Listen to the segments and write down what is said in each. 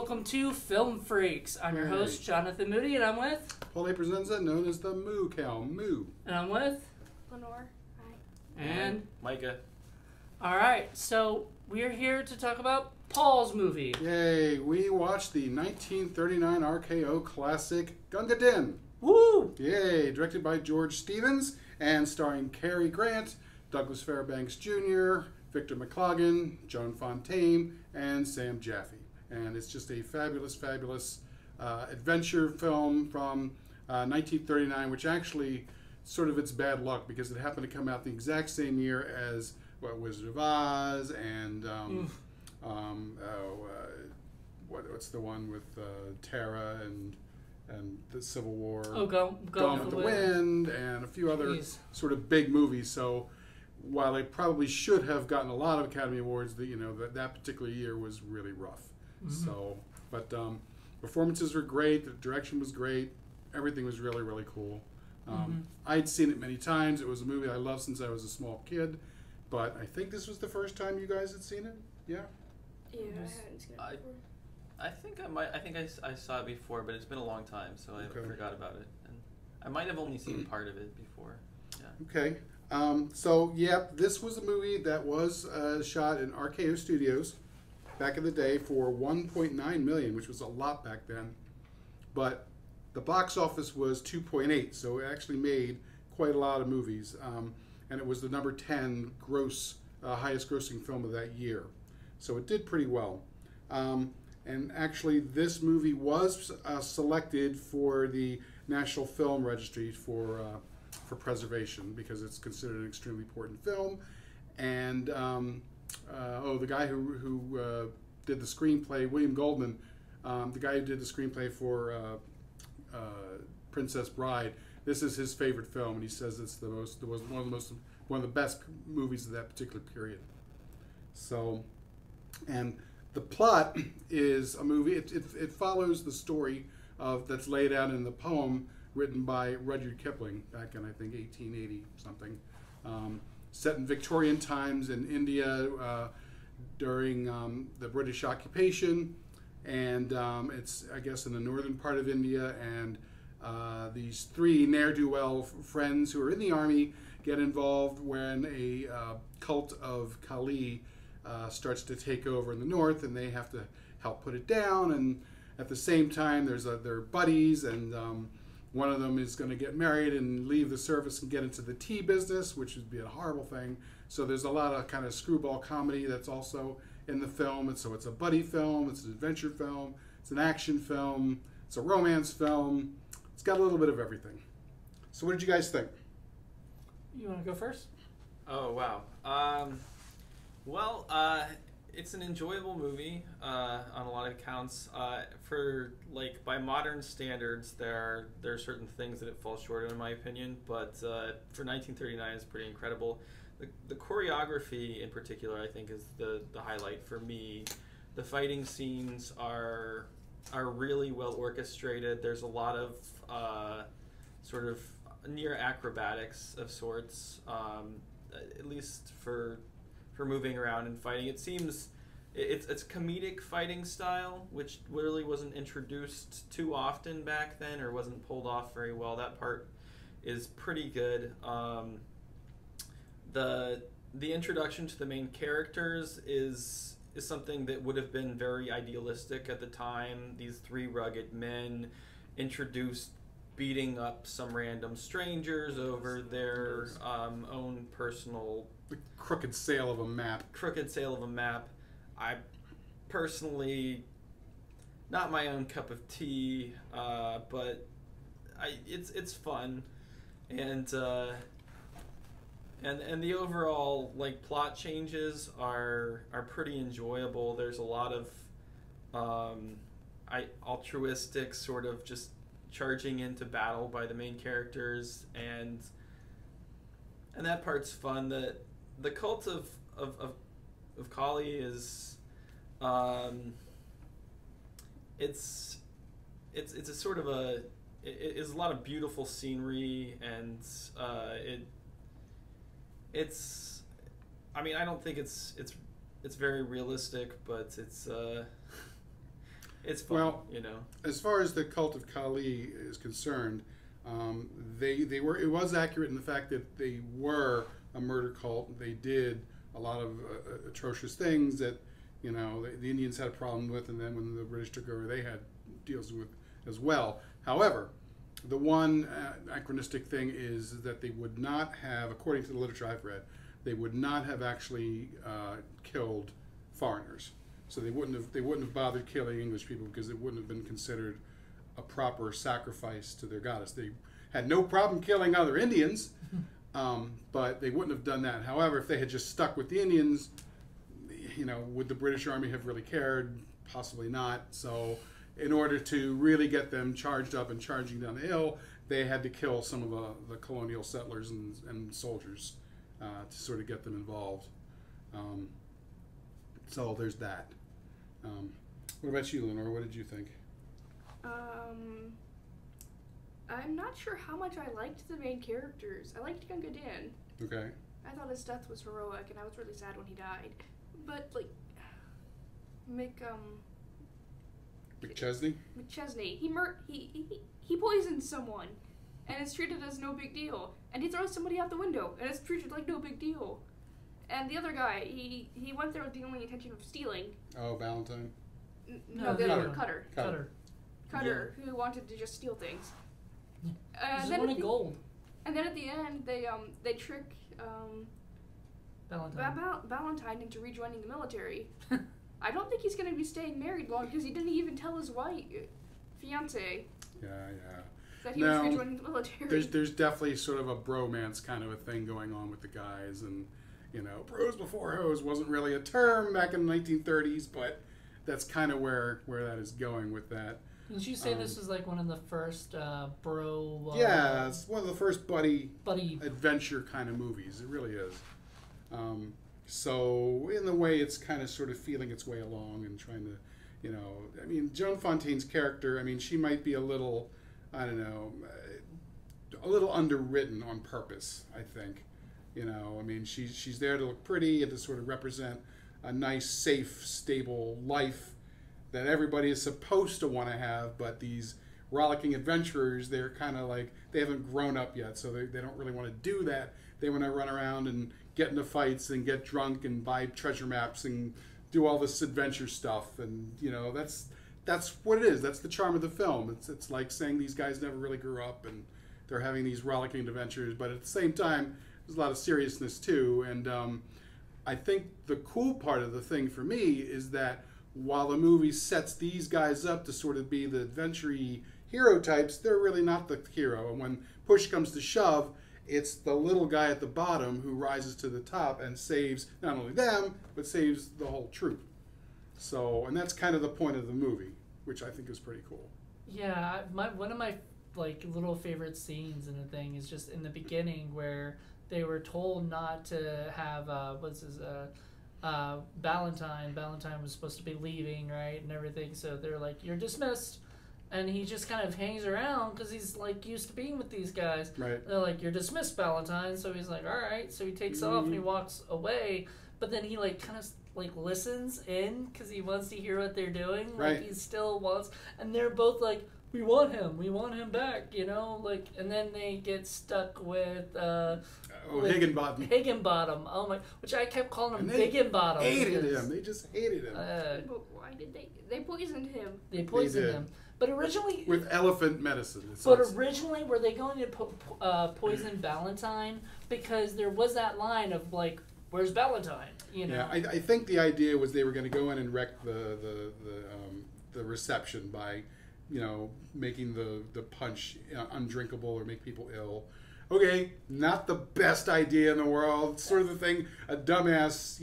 welcome to Film Freaks. I'm your host, Jonathan Moody, and I'm with... Paul Presenza, known as the Moo Cow. Moo. And I'm with... Lenore. Hi. And... Micah. Alright, so we're here to talk about Paul's movie. Yay, we watched the 1939 RKO classic Gunga Din. Woo! Yay, directed by George Stevens and starring Cary Grant, Douglas Fairbanks Jr., Victor McLagan, Joan Fontaine, and Sam Jaffe. And it's just a fabulous, fabulous adventure film from 1939, which actually sort of it's bad luck because it happened to come out the exact same year as Wizard of Oz and what's the one with Tara and the Civil War, Gone with the Wind, and a few other sort of big movies. So while they probably should have gotten a lot of Academy Awards, that particular year was really rough. Mm-hmm. So, but performances were great. The direction was great. Everything was really, really cool. I'd seen it many times. It was a movie I loved since I was a small kid. But I think this was the first time you guys had seen it. Yeah. Yeah, I hadn't seen it before. I think I might. I think I saw it before, but it's been a long time, so I forgot about it. And I might have only seen part of it before. Yeah. Okay. So yeah, this was a movie that was shot in RKO Studios back in the day for $1.9 million, which was a lot back then. But the box office was 2.8, so it actually made quite a lot of movies. And it was the number 10 highest grossing film of that year. So it did pretty well. And actually, this movie was selected for the National Film Registry for preservation because it's considered an extremely important film. And the guy who did the screenplay, William Goldman, the guy who did the screenplay for Princess Bride, this is his favorite film, and he says it's one of the best movies of that particular period. So, and the plot is a movie. It follows the story that's laid out in the poem written by Rudyard Kipling back in, I think, 1880 something, set in Victorian times in India during the British occupation, and it's, I guess, in the northern part of India, and these three ne'er-do-well friends who are in the army get involved when a cult of Kali starts to take over in the north, and they have to help put it down. And at the same time, they're buddies, and one of them is going to get married and leave the service and get into the tea business, which would be a horrible thing. So there's a lot of kind of screwball comedy that's also in the film. And so it's a buddy film, it's an adventure film, it's an action film, it's a romance film. It's got a little bit of everything. So what did you guys think? You want to go first? Oh, wow. It's an enjoyable movie on a lot of accounts. By modern standards, there are certain things that it falls short of, in my opinion. But for 1939, it's pretty incredible. The choreography, in particular, I think, is the highlight for me. The fighting scenes are really well orchestrated. There's a lot of sort of near acrobatics of sorts, at least for moving around and fighting. It seems it's comedic fighting style, which really wasn't introduced too often back then, or wasn't pulled off very well. That part is pretty good. The introduction to the main characters is something that would have been very idealistic at the time. These three rugged men introduced beating up some random strangers over their own personal... The crooked sale of a map. I personally, not my own cup of tea, but it's fun, and the overall plot changes are pretty enjoyable. There's a lot of altruistic sort of just charging into battle by the main characters, and that part's fun. The cult of Kali is it's a sort of it is a lot of beautiful scenery, and it's I mean, I don't think it's very realistic, but it's It's fun, Well, you know. As far as the cult of Kali is concerned, they were. It was accurate in the fact that they were a murder cult. They did a lot of atrocious things that the Indians had a problem with, and then when the British took over, they had deals with as well. However, the one anachronistic thing is that they would not have, according to the literature I've read, they would not have actually killed foreigners. So they wouldn't have bothered killing English people because it wouldn't have been considered a proper sacrifice to their goddess. They had no problem killing other Indians, but they wouldn't have done that. However, if they had just stuck with the Indians, would the British Army have really cared? Possibly not. So in order to really get them charged up and charging down the hill, they had to kill some of the colonial settlers and soldiers to sort of get them involved. So there's that. What about you, Lenore? What did you think? I'm not sure how much I liked the main characters. I liked Gunga Din. Okay. I thought his death was heroic, and I was really sad when he died. But McChesney, he poisoned someone, and it's treated as no big deal. And he throws somebody out the window, and it's treated like no big deal. And the other guy, he went there with the only intention of stealing. Oh, Valentine? No, the other one, Cutter. Cutter. Who wanted to just steal things. Just wanted gold. And then at the end, they trick Valentine into rejoining the military. I don't think he's going to be staying married long because he didn't even tell his fiance. Yeah. That he was rejoining the military. There's definitely sort of a bromance kind of a thing going on with the guys, and bros before hoes wasn't really a term back in the 1930s, but that's kind of where that is going with that. Didn't you say this was like one of the first bro? Yeah, it's one of the first buddy adventure kind of movies. It really is. So in the way, it's kind of sort of feeling its way along and trying to, Joan Fontaine's character, she might be a little, I don't know, a little underwritten on purpose, I think. She's there to look pretty and to sort of represent a nice, safe, stable life that everybody is supposed to want to have, but these rollicking adventurers, they're kind of like, they haven't grown up yet, so they don't really want to do that. They want to run around and get into fights and get drunk and buy treasure maps and do all this adventure stuff, and that's what it is. That's the charm of the film. It's like saying these guys never really grew up and they're having these rollicking adventures, but at the same time, there's a lot of seriousness too. And I think the cool part of the thing for me is that while the movie sets these guys up to sort of be the adventure-y hero types, they're really not the hero. And when push comes to shove, it's the little guy at the bottom who rises to the top and saves not only them, but saves the whole troop. So, and that's kind of the point of the movie, which I think is pretty cool. Yeah, one of my little favorite scenes in the thing is just in the beginning where they were told not to have Valentine. Valentine was supposed to be leaving, right, and everything. So they're like, "You're dismissed," and he just kind of hangs around because he's used to being with these guys. Right. They're like, "You're dismissed, Valentine." So he's like, "All right." So he takes off and he walks away, but then he kind of listens in because he wants to hear what they're doing. Right. He still wants, and they're both like, "We want him back," and then they get stuck with Higginbottom. Higginbottom. Oh my! Which I kept calling him Higginbottom. Hated him. They just hated him. But why did they poisoned him? They poisoned him. But originally, with elephant medicine. Originally, were they going to poison Valentine? Because there was that line of "Where's Valentine?" Yeah, I think the idea was they were going to go in and wreck the reception by, making the punch undrinkable or make people ill. Okay, not the best idea in the world. It's sort of the thing a dumbass,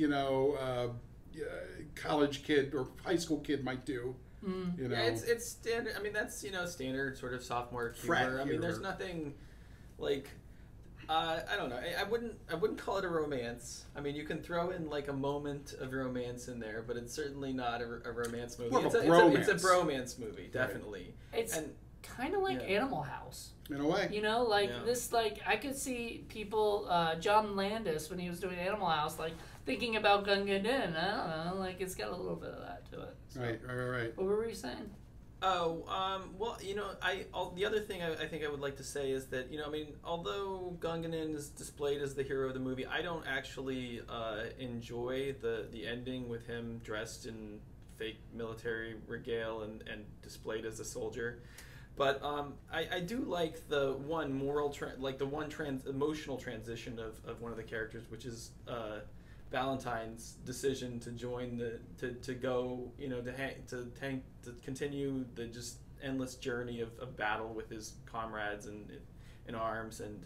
college kid or high school kid might do. Yeah, it's standard. That's standard sort of sophomore humor. There's nothing I don't know. I wouldn't call it a romance. You can throw in a moment of romance in there, but it's certainly not a romance movie. It's a bromance movie, definitely. Right. It's kind of like Animal House. In a way. This, I could see people, John Landis, when he was doing Animal House, thinking about Gunga Din. I don't know, like it's got a little bit of that to it. So. Right. What were you saying? Oh, well, the other thing I think I would like to say is that, although Gunga Din is displayed as the hero of the movie, I don't actually enjoy the ending with him dressed in fake military regale and displayed as a soldier. But I do like the one emotional transition of one of the characters, which is Valentine's decision to join to go, to continue the just endless journey of battle with his comrades in arms, and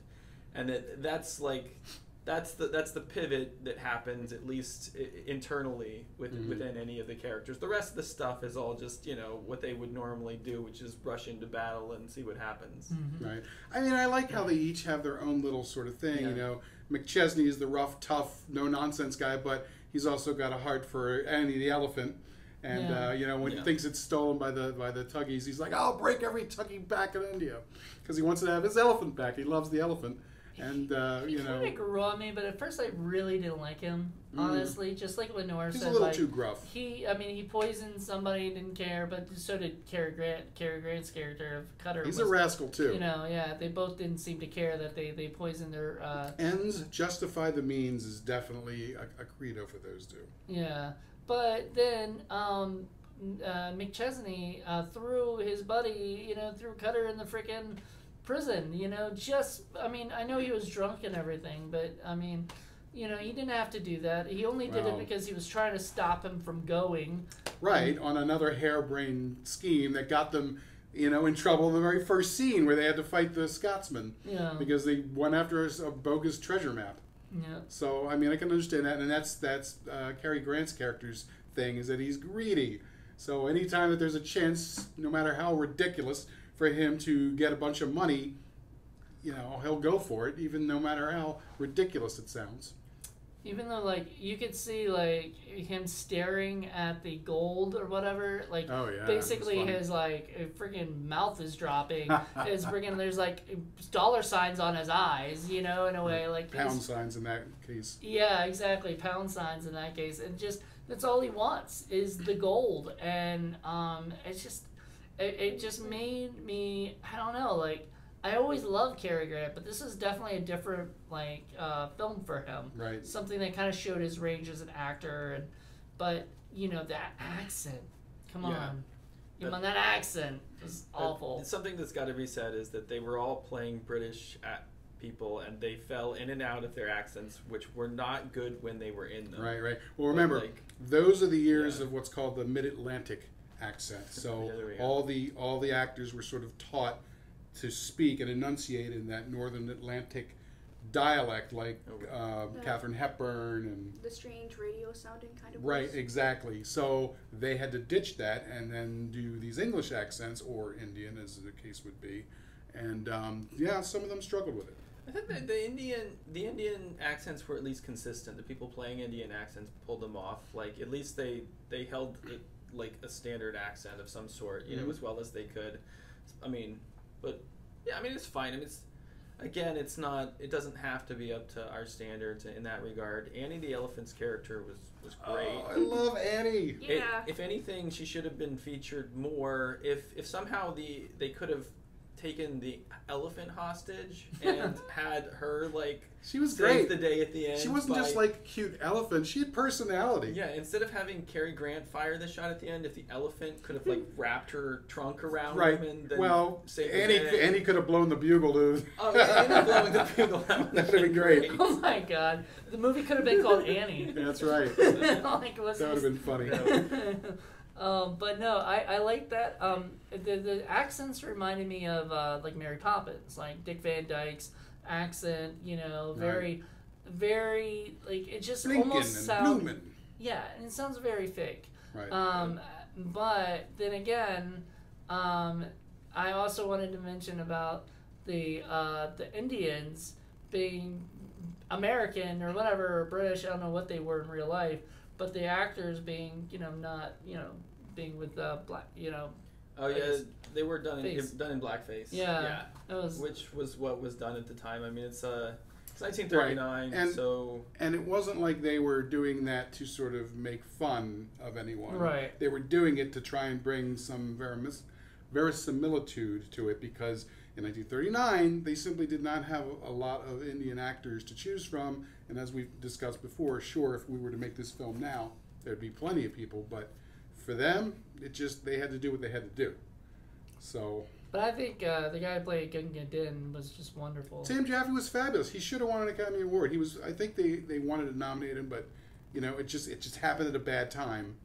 that's the pivot that happens, at least internally within any of the characters. The rest of the stuff is all just what they would normally do, which is rush into battle and see what happens. Mm-hmm. Right. I mean, I like how they each have their own little sort of thing. Yeah. McChesney is the rough, tough, no nonsense guy, but he's also got a heart for Annie the elephant. And when he thinks it's stolen by the Tuggies, he's like, "I'll break every Tuggy back in India," because he wants to have his elephant back. He loves the elephant. And he kind of grew on me, but at first I really didn't like him. Honestly, just like Lenore said, he's a little too gruff. He poisoned somebody, didn't care, but so did Cary Grant's character of Cutter. He's a rascal too. They both didn't seem to care that they poisoned their. Ends justify the means is definitely a credo for those two. Yeah, but then McChesney threw his buddy, threw Cutter in the frickin' prison, I know he was drunk and everything, but he didn't have to do that. He only did it because he was trying to stop him from going. Right, on another harebrained scheme that got them, in trouble in the very first scene where they had to fight the Scotsman. Yeah. Because they went after a bogus treasure map. Yeah. So, I can understand that, and that's Cary Grant's character's thing, is that he's greedy. So anytime that there's a chance, no matter how ridiculous, for him to get a bunch of money, he'll go for it, even no matter how ridiculous it sounds. Even though, you could see, him staring at the gold or whatever, basically his, freaking mouth is dropping. His freaking, there's, dollar signs on his eyes, in a way, Pound signs in that case. Yeah, exactly, pound signs in that case. And just, that's all he wants, is the gold. And, it's just... It just made me, I don't know, I always loved Cary Grant, but this is definitely a different, film for him. Right. Something that kind of showed his range as an actor, but, that accent, come on. That accent is awful. Something that's got to be said is that they were all playing British people, and they fell in and out of their accents, which were not good when they were in them. Right. Well, remember, those are the years of what's called the Mid-Atlantic accent. So all the actors were sort of taught to speak and enunciate in that Northern Atlantic dialect, Katharine Hepburn and the strange radio sounding kind of voice. Right, exactly. So they had to ditch that and then do these English accents, or Indian as the case would be, and some of them struggled with it. I think that the Indian accents were at least consistent. The people playing Indian accents pulled them off. At least they held a standard accent of some sort, as well as they could. It's fine. It doesn't have to be up to our standards in that regard. Annie the elephant's character was great. Oh, I love Annie. Yeah. If anything, she should have been featured more. If somehow they could have taken the elephant hostage and had her she was save great. The day at the end. She wasn't just cute elephant. She had personality. Yeah, instead of having Cary Grant fire the shot at the end, if the elephant could have wrapped her trunk around him and then saved the day. Annie could have blown the bugle, dude. Oh yeah, Annie blowing the bugle. That would have been great. Oh my god, the movie could have been called Annie. That's right. That would have been funny. But no, I like that. The accents reminded me of Mary Poppins, Dick Van Dyke's accent. Very, very it just Blinken almost and sounds. Bloomin'. Yeah, and it sounds very fake. Right. But then again, I also wanted to mention about the Indians being American or whatever, or British. I don't know what they were in real life, but the actors being not being with black Oh yeah, they were done in blackface. Yeah. Which was what was done at the time. It's 1939, Right. And, so... And it wasn't like they were doing that to sort of make fun of anyone. Right. They were doing it to try and bring some verisimilitude to it, because in 1939, they simply did not have a lot of Indian actors to choose from. And as we've discussed before, sure, if we were to make this film now, there'd be plenty of people. But for them, they had to do what they had to do. So... But I think the guy who played Gunga Din was just wonderful. Sam Jaffe was fabulous. He should have won an Academy Award. He was. I think they wanted to nominate him, but it just happened at a bad time,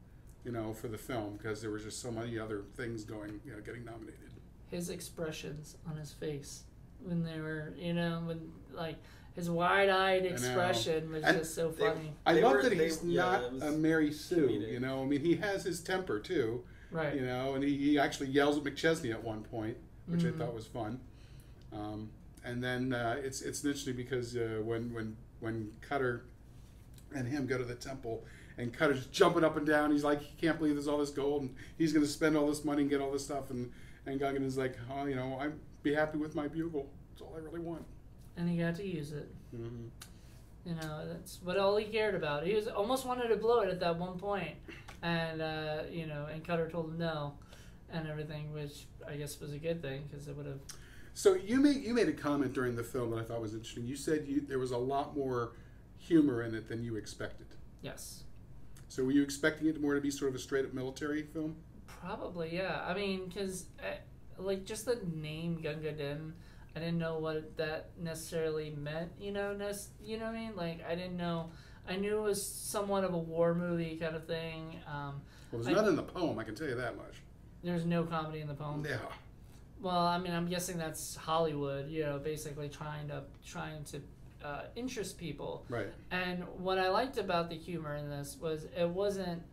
for the film, because there were just so many other things getting nominated. His expressions on his face when they were, when like his wide-eyed expression was just so funny. I love that he's not a Mary Sue. comedic. I mean, he has his temper too. Right. And he actually yells at McChesney at one point, which I thought was fun. And then it's interesting because when Cutter and him go to the temple, and Cutter's jumping up and down, he's like, he can't believe there's all this gold, and he's going to spend all this money and get all this stuff, and Gunga Din's like, oh, I'd be happy with my bugle. That's all I really want. And he got to use it. Mm-hmm. That's what all he cared about. He was almost wanted to blow it at that one point. And, and Cutter told him no and everything, which I guess was a good thing because it would have... So you made a comment during the film that I thought was interesting. You said there was a lot more humor in it than you expected. Yes. So were you expecting it more to be sort of a straight-up military film? Probably, yeah. I mean, because, just the name Gunga Din, I didn't know what that necessarily meant, you know what I mean? Like, I didn't know... I knew it was somewhat of a war movie kind of thing. Well, there's none in the poem, I can tell you that much. There's no comedy in the poem? Yeah. Well, I mean, I'm guessing that's Hollywood, basically trying to interest people. Right. And what I liked about the humor in this was it wasn't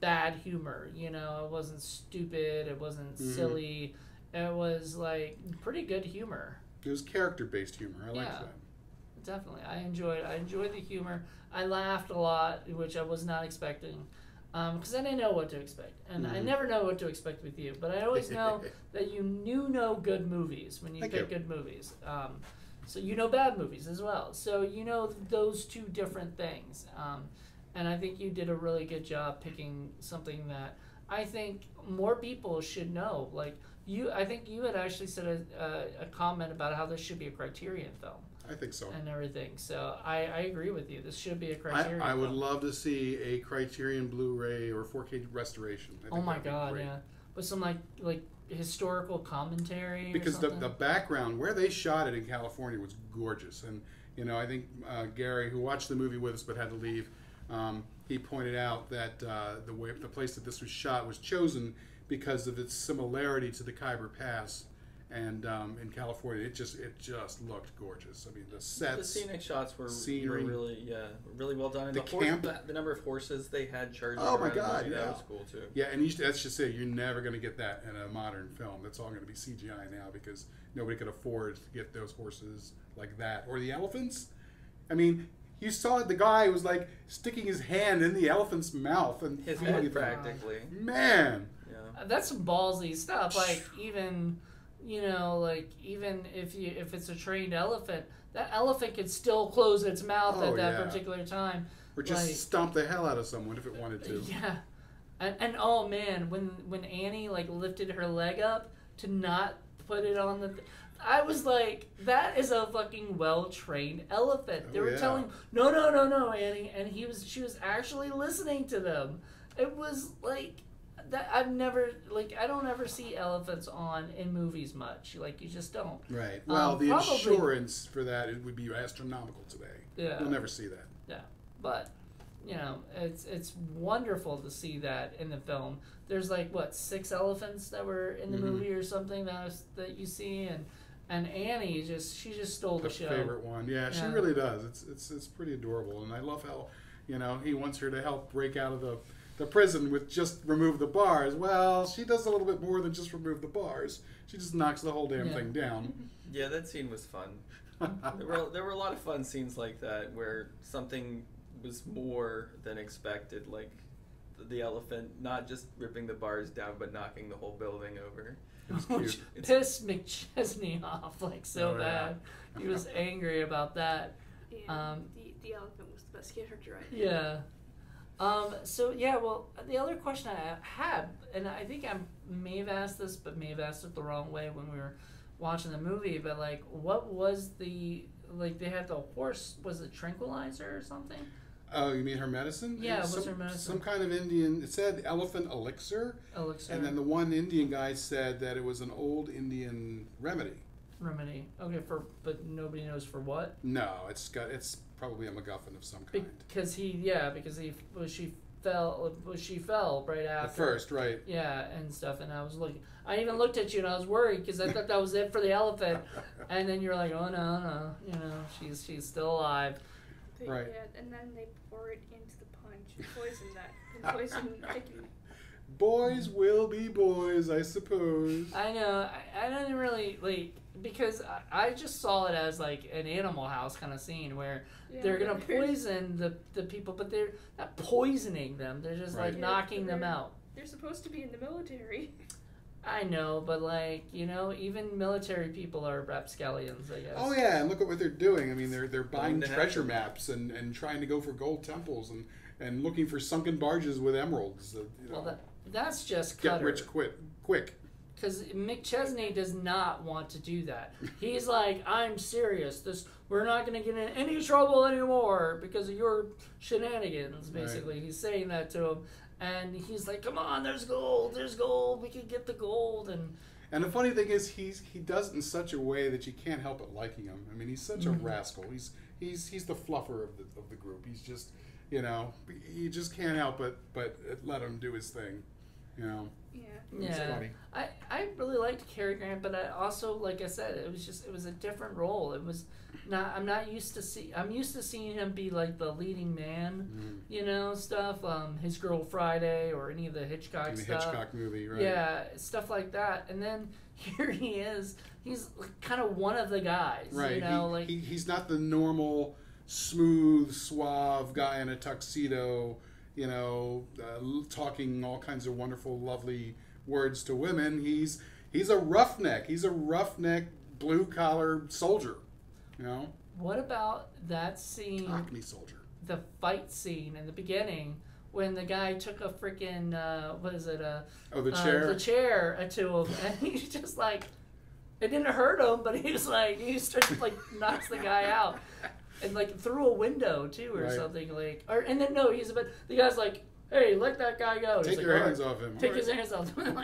bad humor, it wasn't stupid, it wasn't silly. It was, like, pretty good humor. It was character-based humor. I liked that. Definitely. I enjoyed the humor. I laughed a lot, which I was not expecting, because I didn't know what to expect. And I never know what to expect with you, but I always know that you know good movies when you pick good movies. So you know bad movies as well. So you know those two different things. And I think you did a really good job picking something that I think more people should know. Like I think you had actually said a comment about how this should be a Criterion film. I think so. And everything. So I agree with you. This should be a Criterion I would film. love to see a Criterion Blu-ray or 4K restoration. Oh my God, yeah. With some like historical commentary because or something. the background where they shot it in California was gorgeous. And I think Gary, who watched the movie with us but had to leave, he pointed out that the place that this was shot was chosen because of its similarity to the Khyber Pass. And in California, it just looked gorgeous. I mean, the sets, the scenic shots were scenery, really well done. And the number of horses they had charging. Oh my God, that was cool too. Yeah, and that's just it. You're never going to get that in a modern film. That's all going to be CGI now because nobody could afford to get those horses like that or the elephants. I mean, you saw the guy was like sticking his hand in the elephant's mouth and his head practically. Man, yeah, that's some ballsy stuff. Like even if it's a trained elephant, that elephant could still close its mouth at that particular time. Or just stomp the hell out of someone if it wanted to. Yeah. And oh man, when Annie lifted her leg up to not put it on the... I was like, that is a fucking well-trained elephant. They were telling, no, Annie. And she was actually listening to them. It was like... that I don't ever see elephants in movies much. You just don't. Right. Well, the insurance for that would be astronomical today. Yeah. You'll never see that. Yeah. But, it's wonderful to see that in the film. There's 6 elephants that were in the movie or something that you see, and Annie she just stole the show. Favorite one. Yeah, she really does. It's pretty adorable, and I love how, he wants her to help break out of the prison with just remove the bars. Well, she does a little bit more than just remove the bars. She just knocks the whole damn thing down. Yeah, that scene was fun. There were a lot of fun scenes like that where something was more than expected, like the elephant not just ripping the bars down but knocking the whole building over. Which pissed McChesney off so bad. He was angry about that. Yeah, the elephant was the best character, I think. Yeah. So yeah, well, the other question I had, and I think I may have asked this, but may have asked it the wrong way when we were watching the movie, but like, what was they had the horse, was it tranquilizer or something? Oh, you mean her medicine? Yeah, Some- what's her medicine? Some kind of Indian. It said elephant elixir, Elixir. and then the one Indian guy said that it was an old Indian remedy. Remedy. Okay, but nobody knows for what. No, it's probably a MacGuffin of some kind. Because she fell right after. At first, right? Yeah, and stuff. And I even looked at you and I was worried because I thought that was it for the elephant. And then you're like, oh no, she's still alive. Right. Yeah, and then they pour it into the punch and poison that. And poison Mickey. Boys will be boys, I suppose. I know. I didn't really because I just saw it as like an Animal House kind of scene where they're gonna poison the people, but they're not poisoning them. They're just like knocking them out. They're supposed to be in the military. I know, but even military people are rapscallions, I guess. Oh yeah, and look at what they're doing. I mean, they're buying Going to treasure heaven. maps and trying to go for gold temples and looking for sunken barges with emeralds. Well, that's just get Cutter. rich quick. Because Mick Chesney does not want to do that. He's like, I'm serious. We're not going to get in any trouble anymore because of your shenanigans, basically. Right. He's saying that to him. And he's like, come on, there's gold, we can get the gold. And the funny thing is, he does it in such a way that you can't help but liking him. I mean, he's such a rascal. He's the fluffer of the group. He's just, you just can't help but let him do his thing, Yeah. It's funny. I really liked Cary Grant, but I also, like I said, it was a different role. It was not. I'm used to seeing him be like the leading man, stuff. His Girl Friday or any of the Hitchcock in the stuff. Hitchcock movie, right? Yeah, stuff like that. And then here he is. He's kind of one of the guys, right? He's not the normal smooth, suave guy in a tuxedo, talking all kinds of wonderful, lovely words to women. He's a roughneck. He's a roughneck, blue collar soldier. What about that scene? Cockney soldier. The fight scene in the beginning when the guy took a freaking the chair. The chair to him, and he's just like, it didn't hurt him, but he starts like knocks the guy out. And like through a window too, or something and then the guy's like, "Hey, let that guy go." Take your hands off him. Take his hands off him.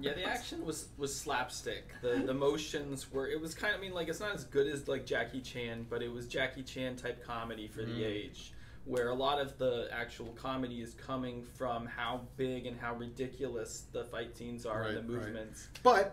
Yeah, the action was slapstick. The motions were. It was kind of. I mean, it's not as good as like Jackie Chan, but it was Jackie Chan type comedy for the age, where a lot of the actual comedy is coming from how big and how ridiculous the fight scenes are and the movements,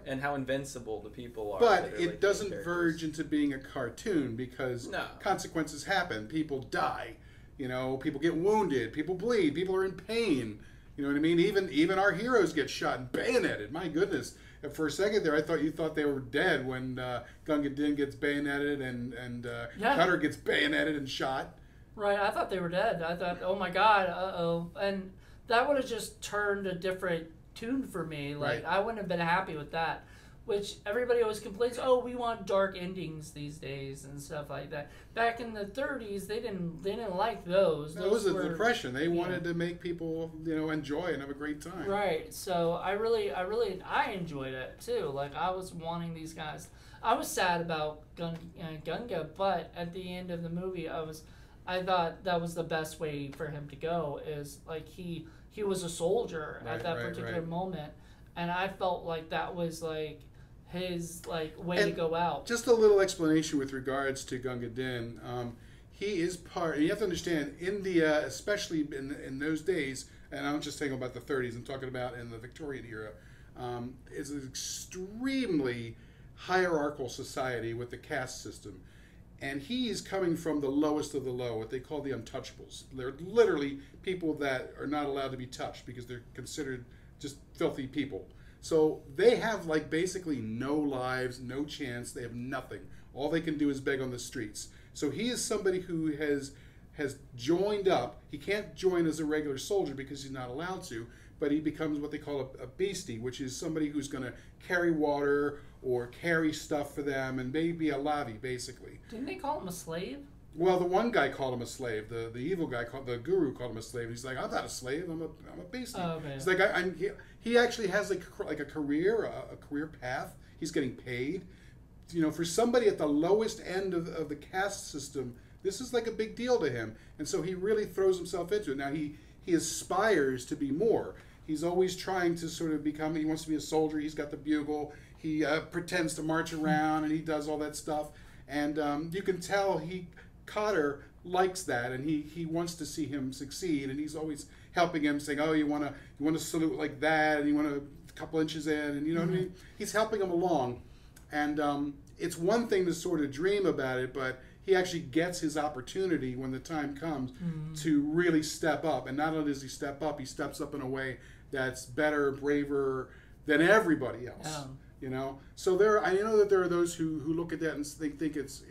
and how invincible the people are. But it doesn't verge into being a cartoon because consequences happen. People die, people get wounded, people bleed, people are in pain. You know what I mean? Even our heroes get shot and bayoneted. My goodness. For a second there, I thought you thought they were dead when Gunga Din gets bayoneted and Cutter gets bayoneted and shot. Right, I thought they were dead. I thought, oh my God, uh-oh. And that would have just turned a different tune for me. I wouldn't have been happy with that. Which everybody always complains, oh, we want dark endings these days and stuff like that. Back in the 30s, they didn't like those. That was a depression. They wanted to make people, enjoy and have a great time. Right. So I enjoyed it too. I was wanting these guys. I was sad about Gunga, but at the end of the movie, I thought that was the best way for him to go. Is he was a soldier at that particular moment, and I felt like that was his way to go out. Just a little explanation with regards to Gunga Din. He is part. You have to understand, India, especially in those days, and I'm just talking about the 30s. I'm talking about in the Victorian era, is an extremely hierarchical society with the caste system. And he's coming from the lowest of the low, what they call the untouchables. They're literally people that are not allowed to be touched because they're considered just filthy people. So they have basically no lives, no chance. They have nothing. All they can do is beg on the streets. So he is somebody who has joined up. He can't join as a regular soldier because he's not allowed to, but he becomes what they call a beastie, which is somebody who's going to carry water or carry stuff for them and maybe a lavi, basically. Didn't they call him a slave? Well, the one guy called him a slave. The evil guy the guru called him a slave. He's like, I'm not a slave. I'm a beastie. Oh, okay. He's like, he actually has like a career, a career path. He's getting paid. You know, for somebody at the lowest end of the caste system, this is like a big deal to him. And so he really throws himself into it. Now he aspires to be more. He's always trying to sort of become. He wants to be a soldier. He's got the bugle. He pretends to march around and he does all that stuff. And you can tell Cotter likes that, and he wants to see him succeed, and he's always helping him, saying, "Oh, you want to salute like that, and you want a couple inches in, and you know what I mean." He's helping him along, and it's one thing to sort of dream about it, but he actually gets his opportunity when the time comes to really step up. And not only does he step up, he steps up in a way that's better, braver than everybody else. Yeah. You know, so I know that there are those who look at that and think it's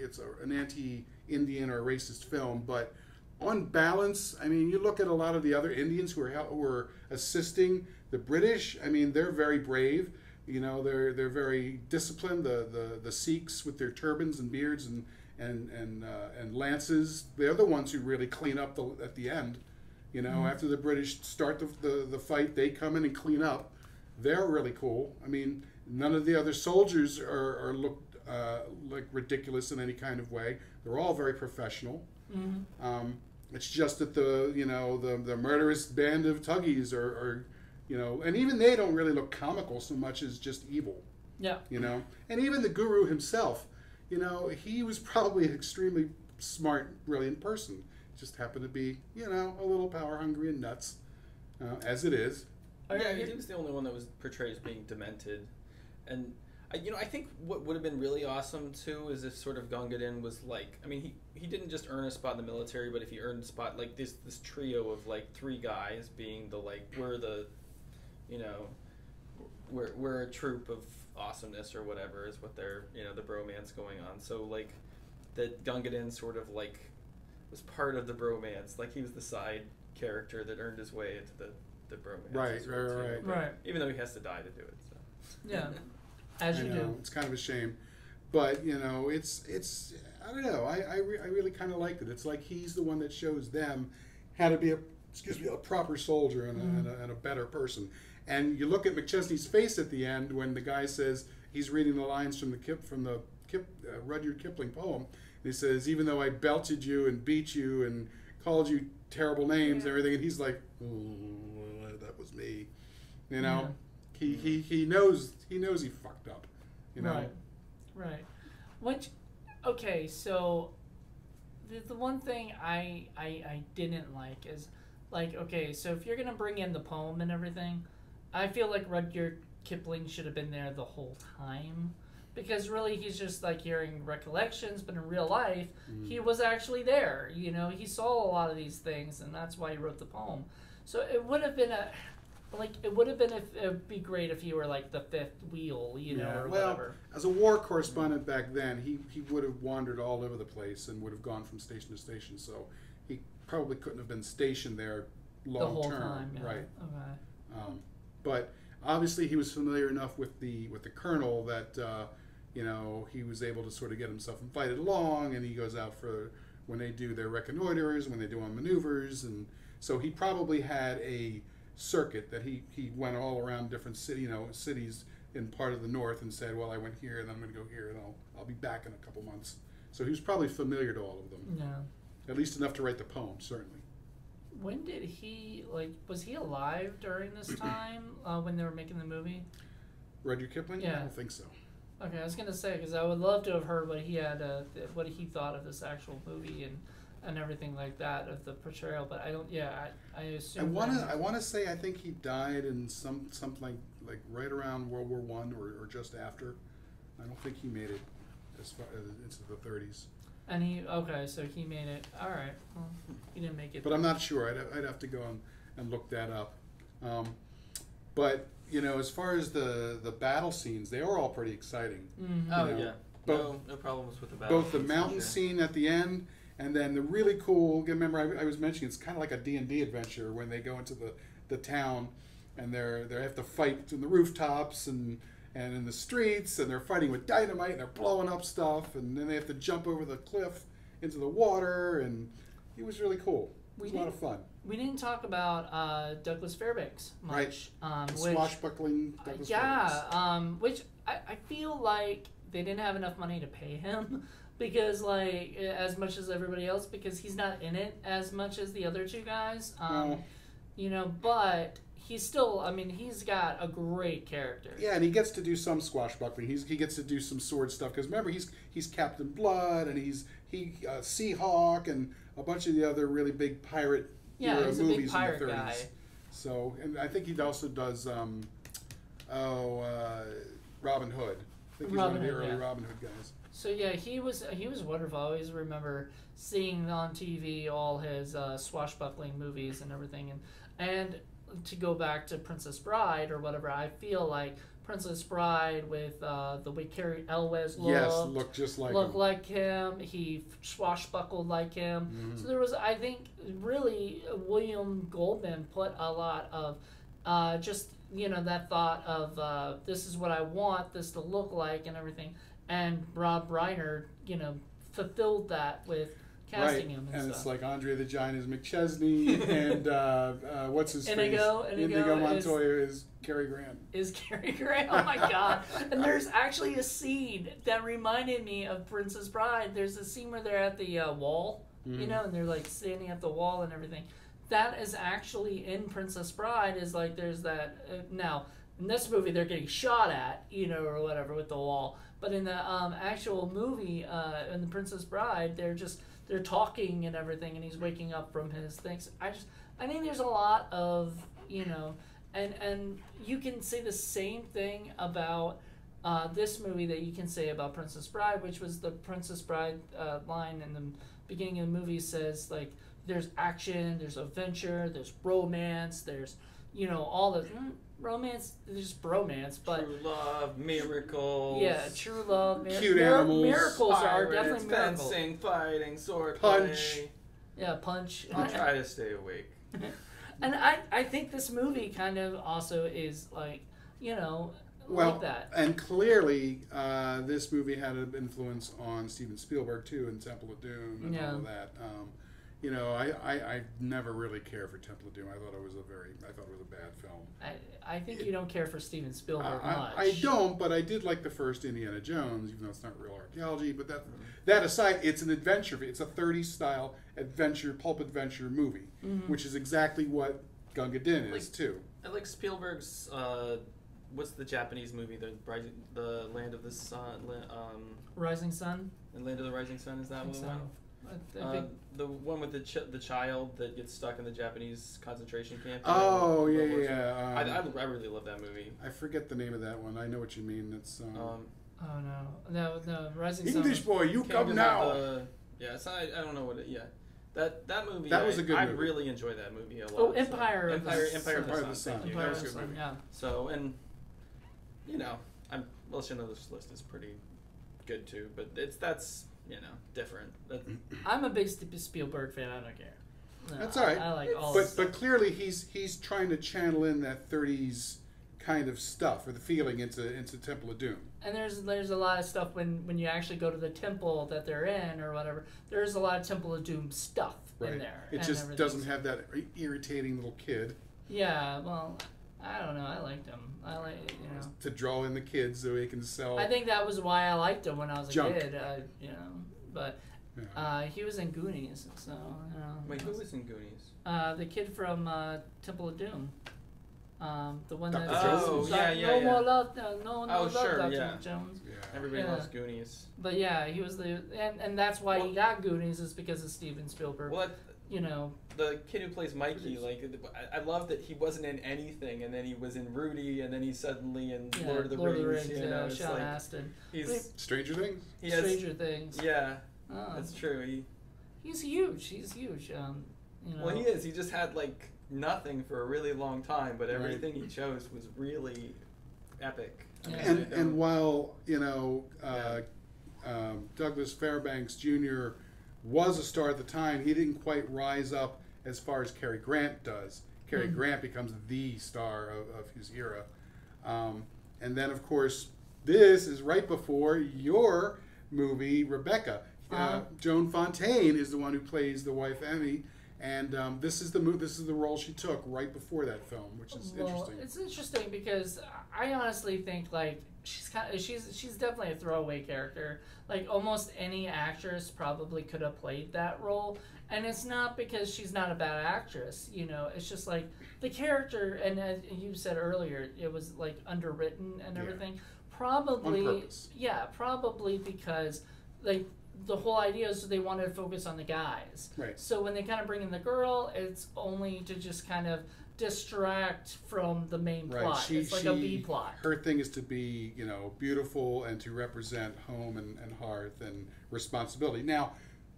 an anti-Indian or a racist film, but on balance, I mean, you look at a lot of the other Indians who are assisting the British. I mean, they're very brave. You know, they're very disciplined. The Sikhs with their turbans and beards and lances, they're the ones who really clean up at the end. You know, after the British start the fight, they come in and clean up. They're really cool. I mean, none of the other soldiers are looked like ridiculous in any kind of way. They're all very professional. It's just that the murderous band of Tuggies are and even they don't really look comical so much as just evil. Yeah. You know, and even the guru himself, he was probably an extremely smart, brilliant person. Just happened to be, a little power hungry and nuts, as it is. Yeah, he was the only one that was portrayed as being demented. And, I think what would have been really awesome, too, is if sort of Gunga Din was like, I mean, he didn't just earn a spot in the military, but if he earned a spot, like this trio of, like, three guys being the, like, we're the, we're a troop of awesomeness or whatever is what they're, the bromance going on. So, like, that Gunga Din sort of, like, was part of the bromance. Like, he was the side character that earned his way into the bromance. Right. Even though he has to die to do it. So. Yeah, as you do. It's kind of a shame, but it's I don't know. I really kind of liked it. It's like he's the one that shows them how to be a proper soldier and a better person. And you look at McChesney's face at the end when the guy says he's reading the lines from the Rudyard Kipling poem. And he says, "Even though I belted you and beat you and called you terrible names and everything," and he's like, "Oh, that was me," you know. Yeah. He knows he fucked up, you know. Right. Okay, so the one thing I didn't like is, like, okay, so if you're gonna bring in the poem and everything, I feel like Rudyard Kipling should have been there the whole time, because really he's just like hearing recollections, but in real life he was actually there. He saw a lot of these things, and that's why he wrote the poem. So it would have been it'd be great if he were like the fifth wheel, or whatever. As a war correspondent back then, he would have wandered all over the place and would have gone from station to station. So he probably couldn't have been stationed there long the whole term, time. Yeah. Right? Okay. But obviously he was familiar enough with the colonel that he was able to sort of get himself invited along, and he goes out for when they do their reconnoiters, when they do maneuvers, and so he probably had a circuit that he went all around different cities in part of the north and said, well, I went here and I'm going to go here and I'll be back in a couple months. So he was probably familiar to all of them. Yeah. At least enough to write the poem, certainly. When did was he alive during this time when they were making the movie? Rudyard Kipling? Yeah. I don't think so. Okay, I was going to say, because I would love to have heard what he thought of this actual movie and everything like that, of the portrayal, but I don't. Yeah, I assume. I want to say I think he died in something like right around World War I or just after. I don't think he made it as far into the 30s. And so he made it. All right. Well, he didn't make it. But I'm not sure. I'd have to go and look that up. But as far as the battle scenes, they are all pretty exciting. Mm-hmm. Yeah. No problems with the battle. Both the mountain scene at the end. And then the really cool, remember I was mentioning, it's kind of like a D&D adventure when they go into the town and they have to fight in the rooftops and in the streets, and they're fighting with dynamite and they're blowing up stuff, and then they have to jump over the cliff into the water, and he was really cool. It was a lot of fun. We didn't talk about Douglas Fairbanks much. Right. Swashbuckling Douglas Fairbanks. Which I feel like they didn't have enough money to pay him because, like, as much as everybody else, because he's not in it as much as the other two guys. You know, but he's still, I mean, he's got a great character. Yeah, and he gets to do some swashbuckling. He gets to do some sword stuff because remember he's Captain Blood and he's Seahawk and a bunch of the other really big pirate he's a movies big pirate in the 30s. guy. So, and I think he also does Robin Hood. I think he's one of the early Robin Hood guys. So yeah, he was wonderful. I always remember seeing on TV all his swashbuckling movies and everything, and to go back to Princess Bride or whatever, I feel like Princess Bride with the way Carrie Elwes looked like him. He swashbuckled like him. Mm-hmm. So there was, I think, really William Goldman put a lot of just, you know, that thought of this is what I want this to look like and everything. And Rob Reiner, you know, fulfilled that with casting him and stuff. It's like Andre the Giant is McChesney and what's his face? Inigo Montoya is Cary Grant. Oh my God. And there's actually a scene that reminded me of Princess Bride. There's a scene where they're at the wall, you know, and they're like standing at the wall and everything. That is actually in Princess Bride, is like there's that, now in this movie they're getting shot at, you know, or whatever with the wall. But in the actual movie, in the Princess Bride, they're talking and everything, and he's waking up from his things. I think there's a lot of, you know, and you can say the same thing about this movie that you can say about Princess Bride, which was the Princess Bride line in the beginning of the movie says, like, there's action, there's adventure, there's romance, there's, you know, all the romance, there's bromance, but true love, miracles. Yeah, true love, cute animals, miracles pirates, are definitely miracles. Fencing, fighting, sword punch. play. Yeah, punch. I'll try to stay awake. And I think this movie kind of also is like, you know, like that. And clearly, this movie had an influence on Steven Spielberg too, in Temple of Doom and all of that. You know, I never really cared for Temple of Doom. I thought it was a bad film. I think you don't care for Steven Spielberg much. I don't, but I did like the first Indiana Jones, even though it's not real archaeology. But that aside, it's an adventure. It's a 30s style adventure, pulp adventure movie, which is exactly what Gunga Din is too. I like Spielberg's. What's the Japanese movie? The Land of the Sun. Rising Sun. The Land of the Rising Sun, is that one? The one with the child that gets stuck in the Japanese concentration camp. Oh yeah. I really love that movie. I forget the name of that one. I know what you mean. It's oh no, Rising Sun. English boy, you come now. I don't know what it. Yeah, that movie. That was a good movie. I really enjoyed that movie a lot. Oh, Empire of the Sun. Empire of the Sun. Yeah. So, and you know, Schindler's List is pretty good too, but that's. You know, different. I'm a big Spielberg fan. I don't care. No, that's all right. I like all. But clearly he's trying to channel in that 30s kind of stuff or the feeling into Temple of Doom. And there's a lot of stuff when you actually go to the temple that they're in or whatever. There's a lot of Temple of Doom stuff in there. It just doesn't have that irritating little kid. Yeah. Well, I don't know. I liked him. I like, you know, to draw in the kids so he can sell. I think that was why I liked him when I was a kid. You know, but he was in Goonies, so you know. Wait, who was in Goonies? The kid from Temple of Doom. The one Dr. that Jones? no more love, no love, Dr. Jones. Yeah. Everybody loves Goonies. But yeah, he was and that's why he got Goonies is because of Steven Spielberg. Well, you know, the kid who plays Mikey, like I love that he wasn't in anything, and then he was in Rudy, and then he's suddenly in Lord of the Rings. You know, Sean like, Astin. He's Stranger Things. Stranger Things. Yeah, that's true. He's huge. He's huge. You know. Well, he is. He just had like nothing for a really long time, but everything he chose was really epic. Yeah. And while you know Douglas Fairbanks Jr. was a star at the time, he didn't quite rise up as far as Cary Grant does. Cary Grant becomes the star of his era. And then, of course, this is right before your movie, Rebecca. Joan Fontaine is the one who plays the wife Emmy, and this is the role she took right before that film, which is interesting. It's interesting because I honestly think like she's definitely a throwaway character. Like almost any actress probably could have played that role, and it's not because she's not a bad actress. You know, it's just like the character, and as you said earlier, it was like underwritten and everything. Probably, on purpose. Yeah, probably because like the whole idea is they wanted to focus on the guys. Right. So when they kind of bring in the girl, it's only to just kind of distract from the main plot. It's like a B plot. Her thing is to be, beautiful and to represent home and hearth and responsibility. Now,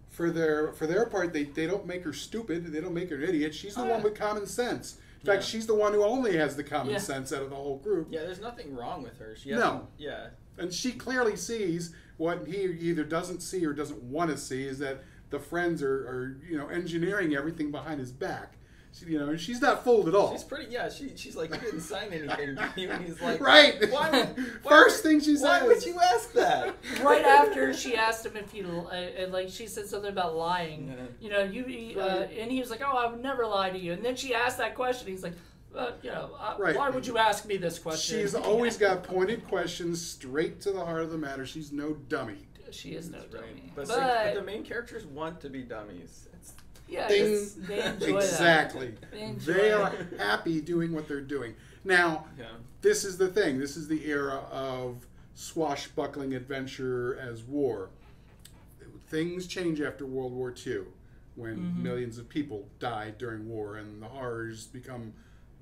for their part, they don't make her stupid. They don't make her an idiot. She's the one with common sense. In fact, she's the one who only has the common sense out of the whole group. Yeah, there's nothing wrong with her. She hasn't, Yeah. And she clearly sees what he either doesn't see or doesn't want to see, is that the friends are engineering everything behind his back. And she's not fooled at all. She's pretty. Yeah, she's like, you didn't sign anything. And he's like, right. First thing she says. Why would you ask that? Right after she asked him if he like she said something about lying. Yeah. And he was like, "Oh, I would never lie to you." And then she asked that question. He's like, right. Why would you ask me this question? She's always got pointed questions, straight to the heart of the matter. She's no dummy. She is no dummy. But the main characters want to be dummies. They enjoy exactly. That. They are happy doing what they're doing. Now, this is the thing. This is the era of swashbuckling adventure as war. Things change after World War II, when millions of people died during war, and the horrors become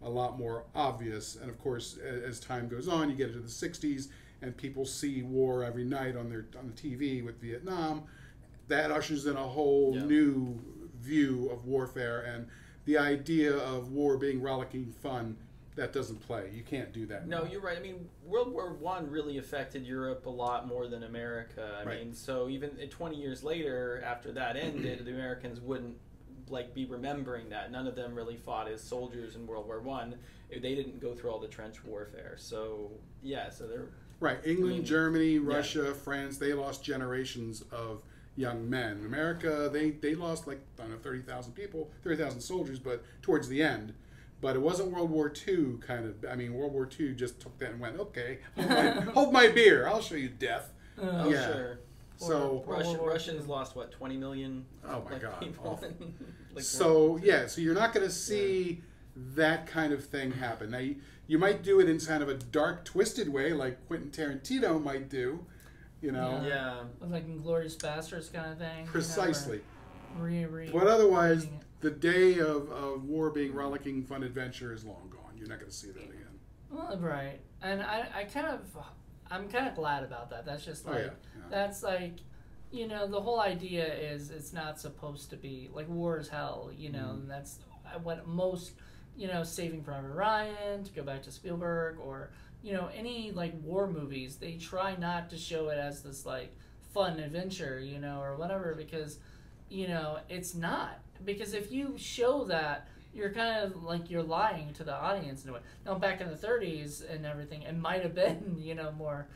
a lot more obvious. And of course, as time goes on, you get into the 60s, and people see war every night on the TV with Vietnam. That ushers in a whole new view of warfare, and the idea of war being rollicking fun, that doesn't play. You can't do that. No, you're right. I mean, World War I really affected Europe a lot more than America. I mean, so even 20 years later, after that ended, the Americans wouldn't be remembering that. None of them really fought as soldiers in World War I. They didn't go through all the trench warfare. So so they're right. England, Germany, Russia, France, they lost generations of young men. America, they lost 30,000 people, 30,000 soldiers, but towards the end. But it wasn't World War II kind of. I mean, World War II just took that and went, okay, hold my beer, I'll show you death. Sure. So Russians lost 20 million? Oh my God! People. So you're not going to see that kind of thing happen. Now you might do it in kind of a dark, twisted way, like Quentin Tarantino might do. Like Inglourious Basterds kind of thing. Precisely. But otherwise, the day of war being rollicking fun adventure is long gone. You're not going to see that again. Well, right, and I'm kind of glad about that. That's just that's like, the whole idea is it's not supposed to be like war is hell. And that's what most, Saving Private Ryan, to go back to Spielberg, or any war movies, they try not to show it as this fun adventure, or whatever, because it's not. Because if you show that, you're kind of you're lying to the audience in a way. Now, back in the 30s and everything, it might have been more,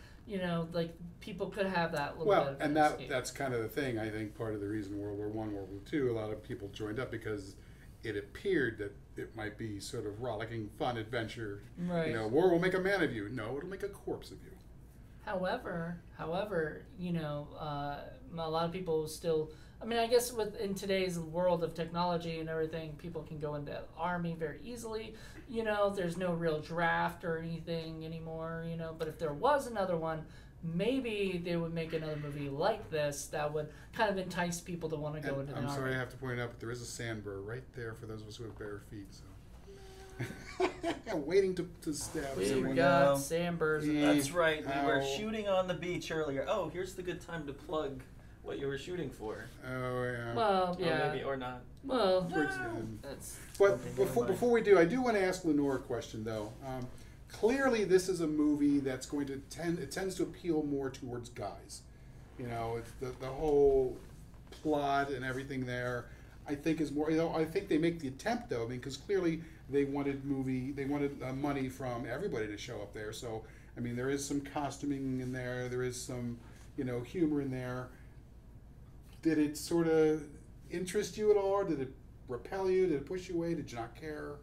people could have that little bit of and that's kind of the thing. I think part of the reason World War I, World War II, a lot of people joined up because it appeared that it might be sort of rollicking fun adventure. Right. War will make a man of you. No, it'll make a corpse of you. However, a lot of people still. I mean, I guess in today's world of technology and everything, people can go into the army very easily. There's no real draft or anything anymore. But if there was another one, maybe they would make another movie like this that would kind of entice people to want to go into the army. I'm sorry, I have to point out, but there is a sandburr right there for those of us who have bare feet. So. I'm waiting to stab. We've got sandburrs. That's right. We were shooting on the beach earlier. Oh, here's the good time to plug what you were shooting for. Oh yeah. Well, yeah. Or maybe or not. Well, but before we do, I do want to ask Lenore a question though. Clearly, this is a movie that's going to tends to appeal more towards guys. It's the whole plot and everything there. I think is more. I think they make the attempt though. I mean, because clearly they wanted money from everybody to show up there. So I mean, there is some costuming in there. There is some humor in there. did it sort of interest you at all? Or did it repel you? Did it push you away? Did you not care?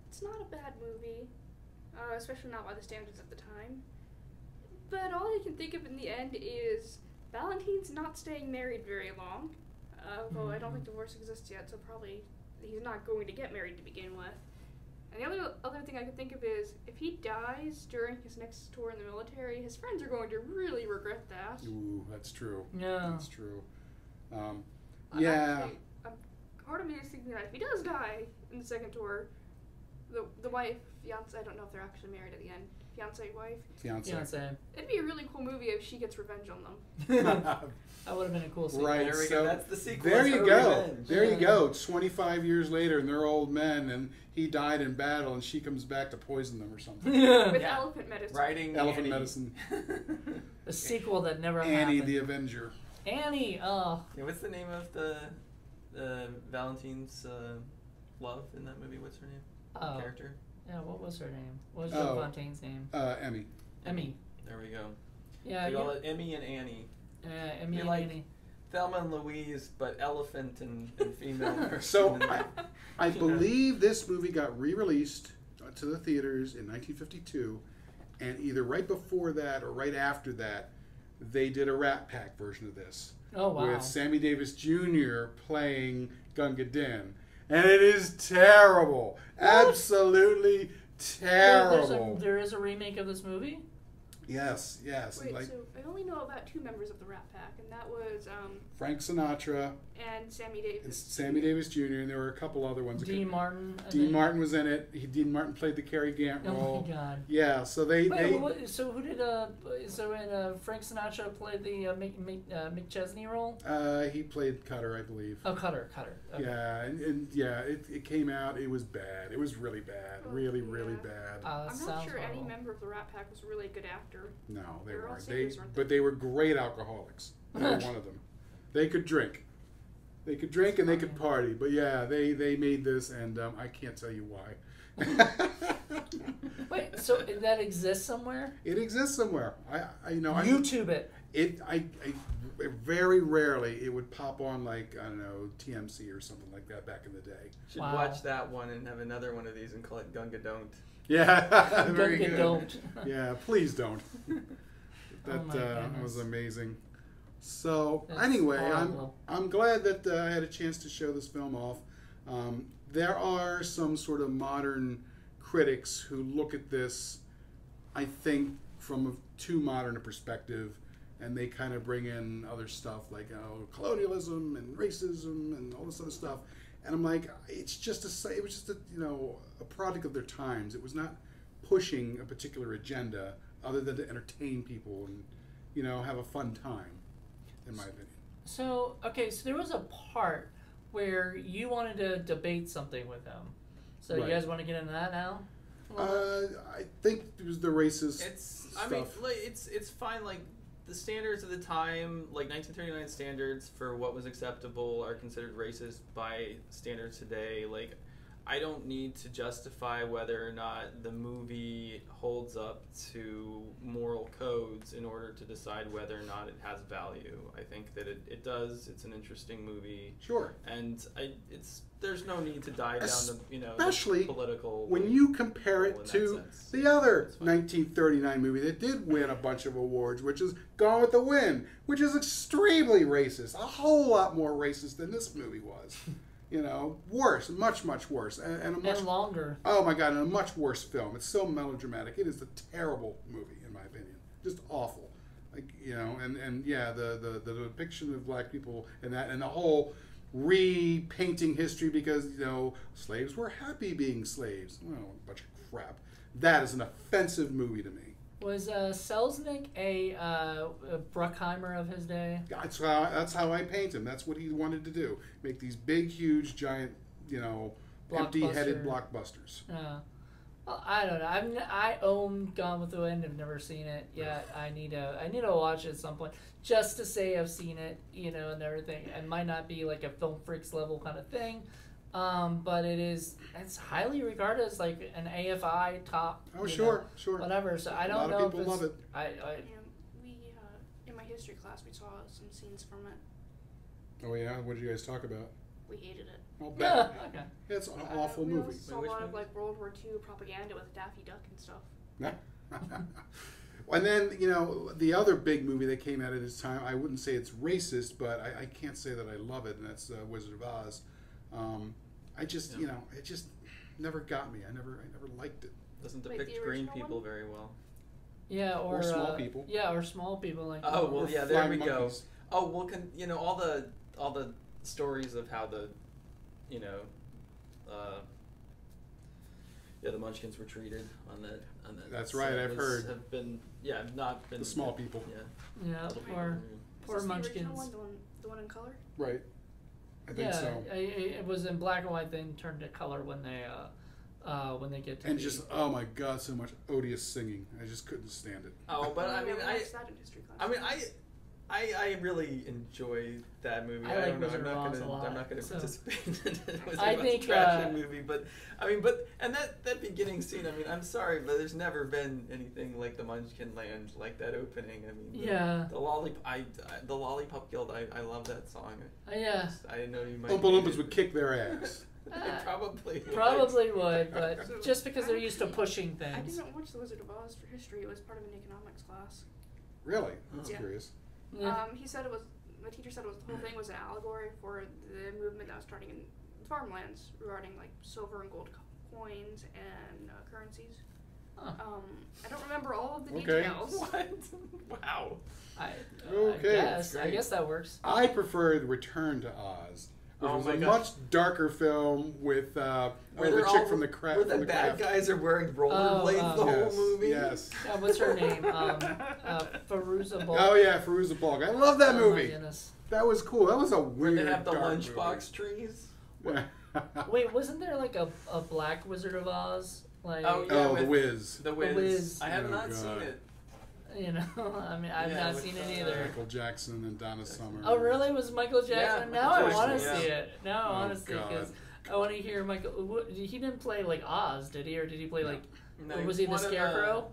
It's not a bad movie, especially not by the standards at the time. But all I can think of in the end is Valentine's not staying married very long. Although I don't think divorce exists yet, so probably he's not going to get married to begin with. And the other thing I could think of is, if he dies during his next tour in the military, his friends are going to really regret that. Ooh, that's true. Yeah. That's true. Actually, part of me is thinking that if he does die in the second tour, the wife, fiance, I don't know if they're actually married at the end, fiance, wife. Fiance. It'd be a really cool movie if she gets revenge on them. That would have been a cool scene. Right, There we so go. That's the sequel. there That's you her go. revenge. There you go. 25 years later, and they're old men, and he died in battle, and she comes back to poison them or something. With Yeah. elephant medicine. Writing Elephant Annie. medicine. A sequel that never Annie happened. the Avenger. Annie, oh. Yeah, what's the name of the Valentine's love in that movie? What's her name? Oh. Character? Yeah, what was her name? What was Oh. Joe Fontaine's name? Emmy. Emmy. There we go. Yeah, We call it Emmy and Annie. Emmy You're and like- Annie. Thelma and Louise, but elephant and female version. So And- I believe this movie got re-released to the theaters in 1952, and either right before that or right after that, they did a Rat Pack version of this. Oh, wow. With Sammy Davis Jr. playing Gunga Din. And it is terrible. Absolutely terrible. There is a remake of this movie? Yes. Wait, Like so I only know about two members of the Rat Pack, and that was Frank Sinatra and Sammy and Davis. Sammy Davis Jr. and there were a couple other ones. Dean Martin. I Dean think. Martin was in it. Dean Martin played the Cary Grant role. Oh my god. Yeah, so they So who did Frank Sinatra play the Mick Chesney role? he played Cutter, I believe. Oh, Cutter. Okay. Yeah, and yeah, it came out. It was bad. It was really bad. Oh, Really, yeah. really bad. That I'm not sounds sure any horrible. member of the Rat Pack was really a good actor. No, they They were all weren't. singers, weren't they? But they were great alcoholics. They were one of them. They could drink. They could drink and they could party. But yeah, they made this, and I can't tell you why. Wait, so that exists somewhere? It exists somewhere. YouTube it. I very rarely it would pop on like, I don't know, TMC or something like that back in the day. Should Wow. watch that one and have another one of these and call it Gunga Don't. Yeah, very Gunga good. Don't. Yeah, please don't. Oh my goodness. Was amazing. So That's anyway, horrible. I'm glad that I had a chance to show this film off. There are some sort of modern critics who look at this, I think, from a too modern a perspective, and they kind of bring in other stuff like colonialism and racism and all this other stuff. And I'm like, it was just a product of their times. It was not pushing a particular agenda other than to entertain people and have a fun time, in my opinion. So there was a part where you wanted to debate something with him. So Right. you guys want to get into that now? I think it was the racist I mean, stuff. like, it's fine. Like, the standards of the time, like 1939 standards for what was acceptable are considered racist by standards today. Like, I don't need to justify whether or not the movie holds up to moral codes in order to decide whether or not it has value. I think that it does. It's an interesting movie. Sure. And there's no need to dive down the Especially the political. When you compare role it in that to sense. the other It's fine. 1939 movie that did win a bunch of awards, which is Gone with the Wind, which is extremely racist, a whole lot more racist than this movie was. Worse, much, much worse. And a much, And longer. oh my God, and a much worse film. It's so melodramatic. It is a terrible movie, in my opinion. Just awful. Like, and yeah, the depiction of black people and that, and the whole repainting history because, slaves were happy being slaves. Well, a bunch of crap. That is an offensive movie to me. Was Selznick a Bruckheimer of his day? That's how I paint him. That's what he wanted to do. Make these big, huge, giant, empty-headed blockbusters. Well, I don't know. I own Gone with the Wind. I've never seen it yet. I need to watch it at some point just to say I've seen it, and everything. It might not be like a Film Freaks level kind of thing, but it's highly regarded as like an AFI top. Oh, sure. Whatever. So I don't know. A lot of people if it's, love it. We in my history class, we saw some scenes from it. Oh yeah, what did you guys talk about? We hated it. I'll Yeah, bet. okay. Yeah, it's an awful We movie. also saw a Which lot of movie? like World War II propaganda with Daffy Duck and stuff. And then, the other big movie that came out at this time, I wouldn't say it's racist, but I can't say that I love it, and that's Wizard of Oz. I just, it just never got me. I never liked it. Doesn't Wait, depict the green original people one? very well. Yeah, Or small people. Yeah, or small people like. Oh well, Or yeah. There we flying go. monkeys. Oh well, all the stories of how the, the Munchkins were treated on that. That's right, I've heard. Have been not been The small people. Yeah. Yeah, Little people. or Is poor this the Munchkins. original one, the one in color? Right. I think Yeah, so. it was in black and white, then turned to color when they get to. And be- just, oh my God, so much odious singing. I just couldn't stand it. Oh, but I mean, we watched that in history class. I mean, I really enjoy that movie. I I like don't know. Wizard of Oz a lot, I'm not gonna so- participate in it. Was I a think, trash movie, but that beginning scene. I mean, I'm sorry, but there's never been anything like the Munchkin Land, like that opening. I mean, Yeah. the Lollipop Guild. I love that song. Yeah. I know you might. Oompa Loompas would kick their ass. They probably would. Probably would, but So, just because they're I used to didn't- pushing I things. didn't watch The Wizard of Oz for history. It was part of an economics class. Really? That's Yeah. curious. Yeah. He said the teacher said the whole thing was an allegory for the movement that was starting in farmlands regarding like silver and gold coins and currencies. Huh. I don't remember all of the Okay. details. What? Wow. Okay, I guess that works. I preferred Return to Oz, which Oh was my a gosh. much darker film with Where the they're chick all- from the craft. Where the bad guys are wearing rollerblades the Yes, whole movie. yes. What's her name? Feruza Balk. Oh yeah, Feruza Balk. I love that Oh, my movie. goodness. That was cool. That was a Where weird. they have the dark lunchbox trees. movie. Wait, wasn't there like a black Wizard of Oz? Like, Oh, yeah. Oh, with- The Wiz. The Wiz. Wiz. I have Oh, not God. seen it. you know, I mean, I've Yeah, not with, seen it either. Michael Jackson and Donna Summer. Oh, really? Was Michael Jackson? Yeah, Now Michael I want to Jackson, see yeah. it. Now I Oh, want to see it God. because I want to hear Michael. He didn't play like Oz, did he? Or did he play like? No, Or was he the one of Scarecrow?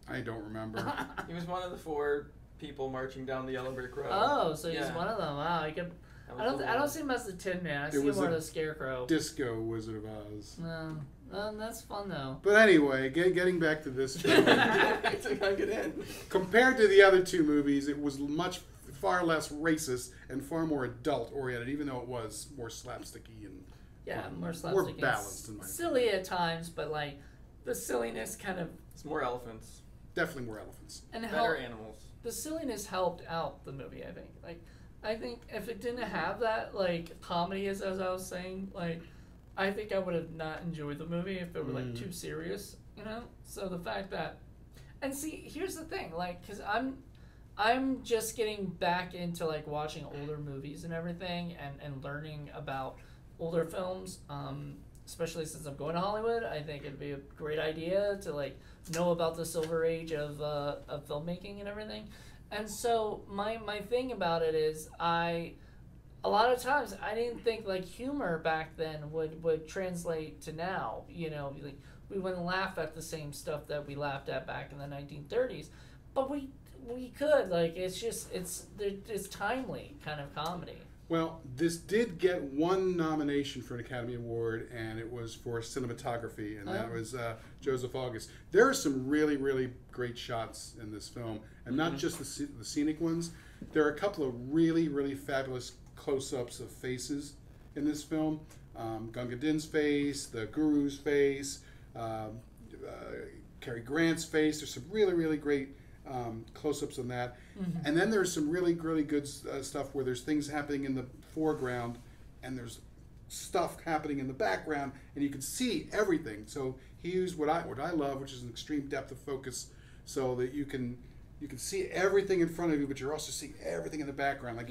I don't remember. He was one of the 4 people marching down the yellow brick road. Oh, so he's Yeah. one of them. Wow, he could. That was I don't. the I don't one. see him as the Tin Man. I It see him was more a as the Scarecrow. Disco Wizard of Oz. No, that's fun though. But anyway, getting back to this film. Back to Gunga Din. Compared to the other 2 movies, it was far less racist and far more adult oriented, even though it was more slapsticky and Yeah, more more slapstick. and balanced in my silly at times, but like the silliness kind of It's more elephants. definitely more elephants. and Better help. animals. The silliness helped out the movie. I think if it didn't have that like comedy, as I was saying, like I think I would have not enjoyed the movie if it were like too serious, you know. So the fact that, and see, here's the thing, like, because I'm just getting back into like watching older movies and everything, and learning about older films. Especially since I'm going to Hollywood, I think it'd be a great idea to like know about the silver age of filmmaking and everything. And so my thing about it is a lot of times I didn't think like humor back then would translate to now. You know, like we wouldn't laugh at the same stuff that we laughed at back in the 1930s, but we could, like, it's timely kind of comedy. Well, this did get 1 nomination for an Academy Award, and it was for cinematography, and that was Joseph August. There are some really, really great shots in this film, and not just the scenic ones. There are a couple of really, really fabulous close-ups of faces in this film. Gunga Din's face, the Guru's face, Cary Grant's face. There's some really, really great close-ups on that. And then there's some really, really good stuff where there's things happening in the foreground and there's stuff happening in the background, and you can see everything. So he used what I love, which is an extreme depth of focus, so that you can see everything in front of you, but you're also seeing everything in the background. Like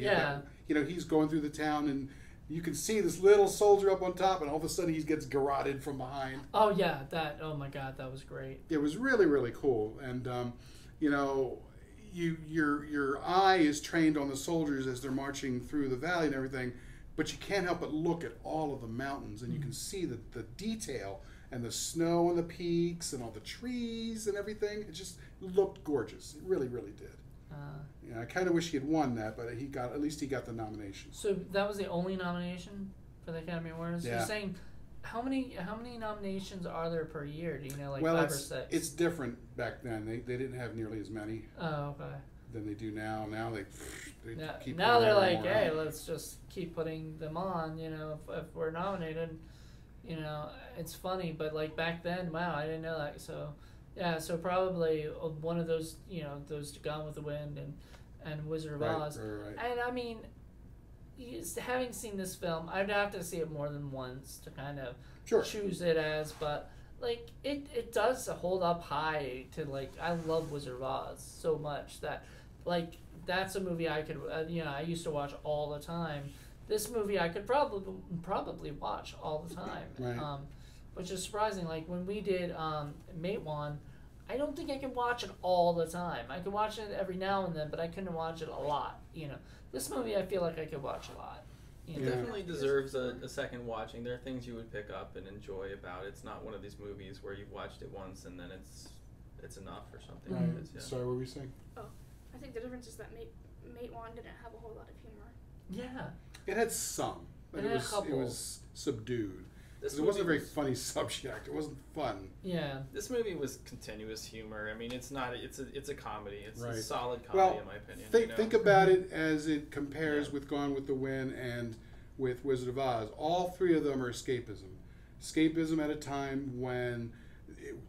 he's going through the town, and you can see this little soldier up on top, and all of a sudden he gets garroted from behind. Oh yeah, oh my God, that was great. It was really, really cool, and your eye is trained on the soldiers as they're marching through the valley and everything, but you can't help but look at all of the mountains, and you can see the detail and the snow on the peaks and all the trees and everything. It just looked gorgeous. It really, really did. Yeah, I kind of wish he had won that, but at least he got the nomination. So that was the only nomination for the Academy Awards. Yeah. You're saying how many nominations are there per year? Do you know, like Well, 5 or 6? it's different back then. They didn't have nearly as many Oh, okay. than they do now. Now they keep Now putting they're more like, and hey, more. let's just keep putting them on. You know, if we're nominated, you know, it's funny. But like back then, wow, I didn't know that. So yeah, so probably one of those, you know, those Gone with the Wind and Wizard of Oz. Right. And I mean, having seen this film, I'd have to see it more than once to kind of Sure. choose it as, but like it does hold up high to, like, I love Wizard of Oz so much that, like, that's a movie I could, you know, I used to watch all the time. This movie I could probably watch all the time, Right. Which is surprising. Like when we did Matewan, I don't think I could watch it all the time. I could watch it every now and then, but I couldn't watch it a lot. You know, this movie I feel like I could watch a lot. You It know? definitely deserves a second watching. There are things you would pick up and enjoy about it. It's not one of these movies where you've watched it once and then it's enough or something. Right. Because, yeah. Sorry, what were you saying? I think the difference is that Matewan didn't have a whole lot of humor. Yeah. It had some, but It had a it couple. was subdued. This It wasn't a movie very funny subject. It wasn't fun. Yeah. This movie was continuous humor. I mean, it's not. It's a comedy. It's Right. a solid comedy, Well, in my opinion. Think about it as it compares with Gone with the Wind and with Wizard of Oz. All three of them are escapism. Escapism at a time when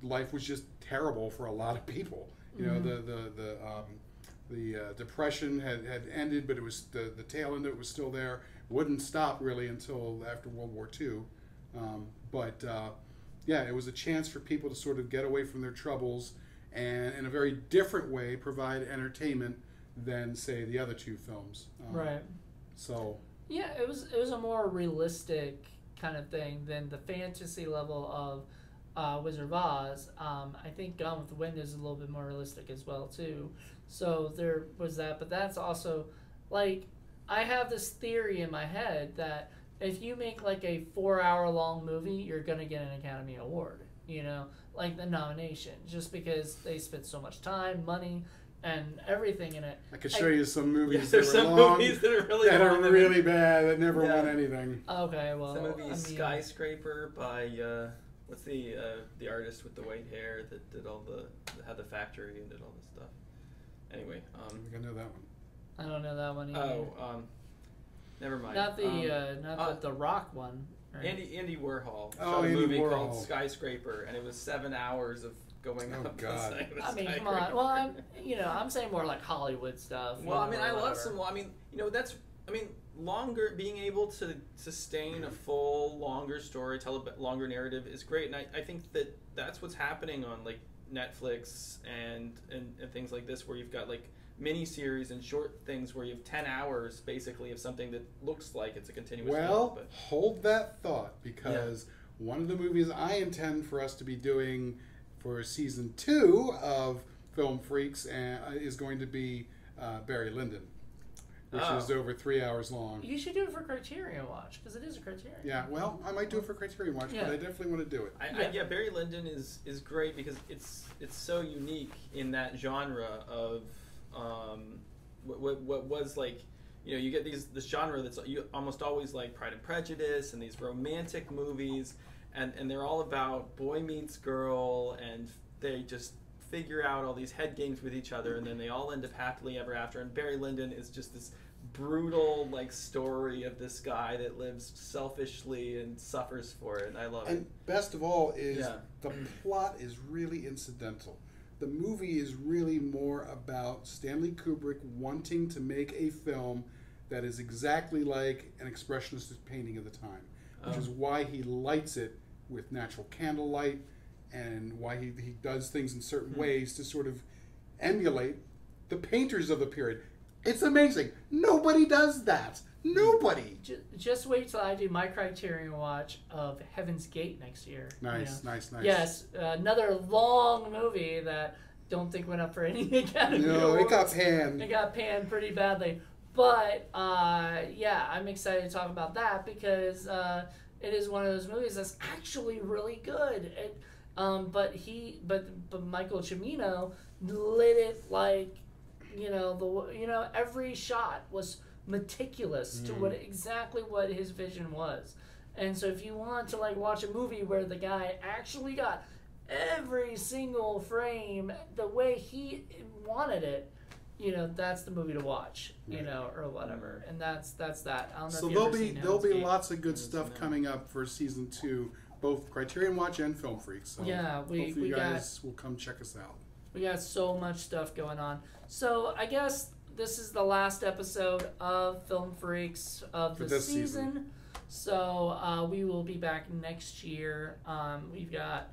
life was just terrible for a lot of people. You know, the depression had ended, but it was the tail end of it was still there. Wouldn't stop really until after World War II. Yeah, it was a chance for people to sort of get away from their troubles and, in a very different way, provide entertainment than, say, the other two films. Right. So. Yeah, it was a more realistic kind of thing than the fantasy level of Wizard of Oz. I think Gone with the Wind is a little bit more realistic as well too. So there was that, but that's also, like, I have this theory in my head that if you make like a 4-hour long movie, you're gonna get an Academy Award. You know, like the nomination, just because they spent so much time, money, and everything in it. I could show you some movies that there's were some long, movies that are really that long. are really bad, that never won Yeah. anything. Okay, well, Some movie I mean, Skyscraper by what's the artist with the white hair that did all had the factory and did all this stuff. Anyway, I think I know that one. I don't know that one either. never mind. Not the Rock one. Right? Andy Warhol Oh, shot a Andy movie Warhol. called Skyscraper, and it was 7 hours of going Oh, up the God. side of a I mean, come skyscraper. on. Well, I'm saying more like Hollywood stuff. Well, I mean, I love whatever. some. I mean, being able to sustain a full, longer story, tell a longer narrative is great, and I think that's what's happening on like Netflix and things like this, where you've got like mini series and short things where you have 10 hours basically of something that looks like it's a continuous Well, film, but hold that thought, because one of the movies I intend for us to be doing for season 2 of Film Freaks is going to be Barry Lyndon, which is over 3 hours long. You should do it for Criterion Watch, because it is a Criterion. Yeah, well, I might do it for Criterion Watch, Yeah. but I definitely want to do it. Yeah, Barry Lyndon is great because it's so unique in that genre of what was like, you know, you get this genre that's you almost always like Pride and Prejudice and these romantic movies, and they're all about boy meets girl, and they just figure out all these head games with each other, and then they all end up happily ever after. And Barry Lyndon is just this brutal like story of this guy that lives selfishly and suffers for it, and I love it. And best of all is Yeah. the plot is really incidental. The movie is really more about Stanley Kubrick wanting to make a film that is exactly like an expressionist painting of the time, which is why he lights it with natural candlelight, and why he does things in certain ways to sort of emulate the painters of the period. It's amazing. Nobody does that. Nobody. Just wait till I do my Criterion Watch of Heaven's Gate next year. Nice. Yes, another long movie that don't think went up for any Academy No, it got Awards. panned. It got panned pretty badly. But, yeah, I'm excited to talk about that because it is one of those movies that's actually really good. But Michael Cimino lit it like every shot was meticulous to exactly what his vision was. And so if you want to like watch a movie where the guy actually got every single frame the way he wanted it, that's the movie to watch, or whatever. And that's that. I don't know So if you've ever seen there'll Heaven's be Gate. lots of good stuff coming up for season 2, both Criterion Watch and Film Freaks. So Yeah, hopefully you guys will come check us out. We got so much stuff going on. So I guess this is the last episode of Film Freaks of For the this season. So we will be back next year. We've got,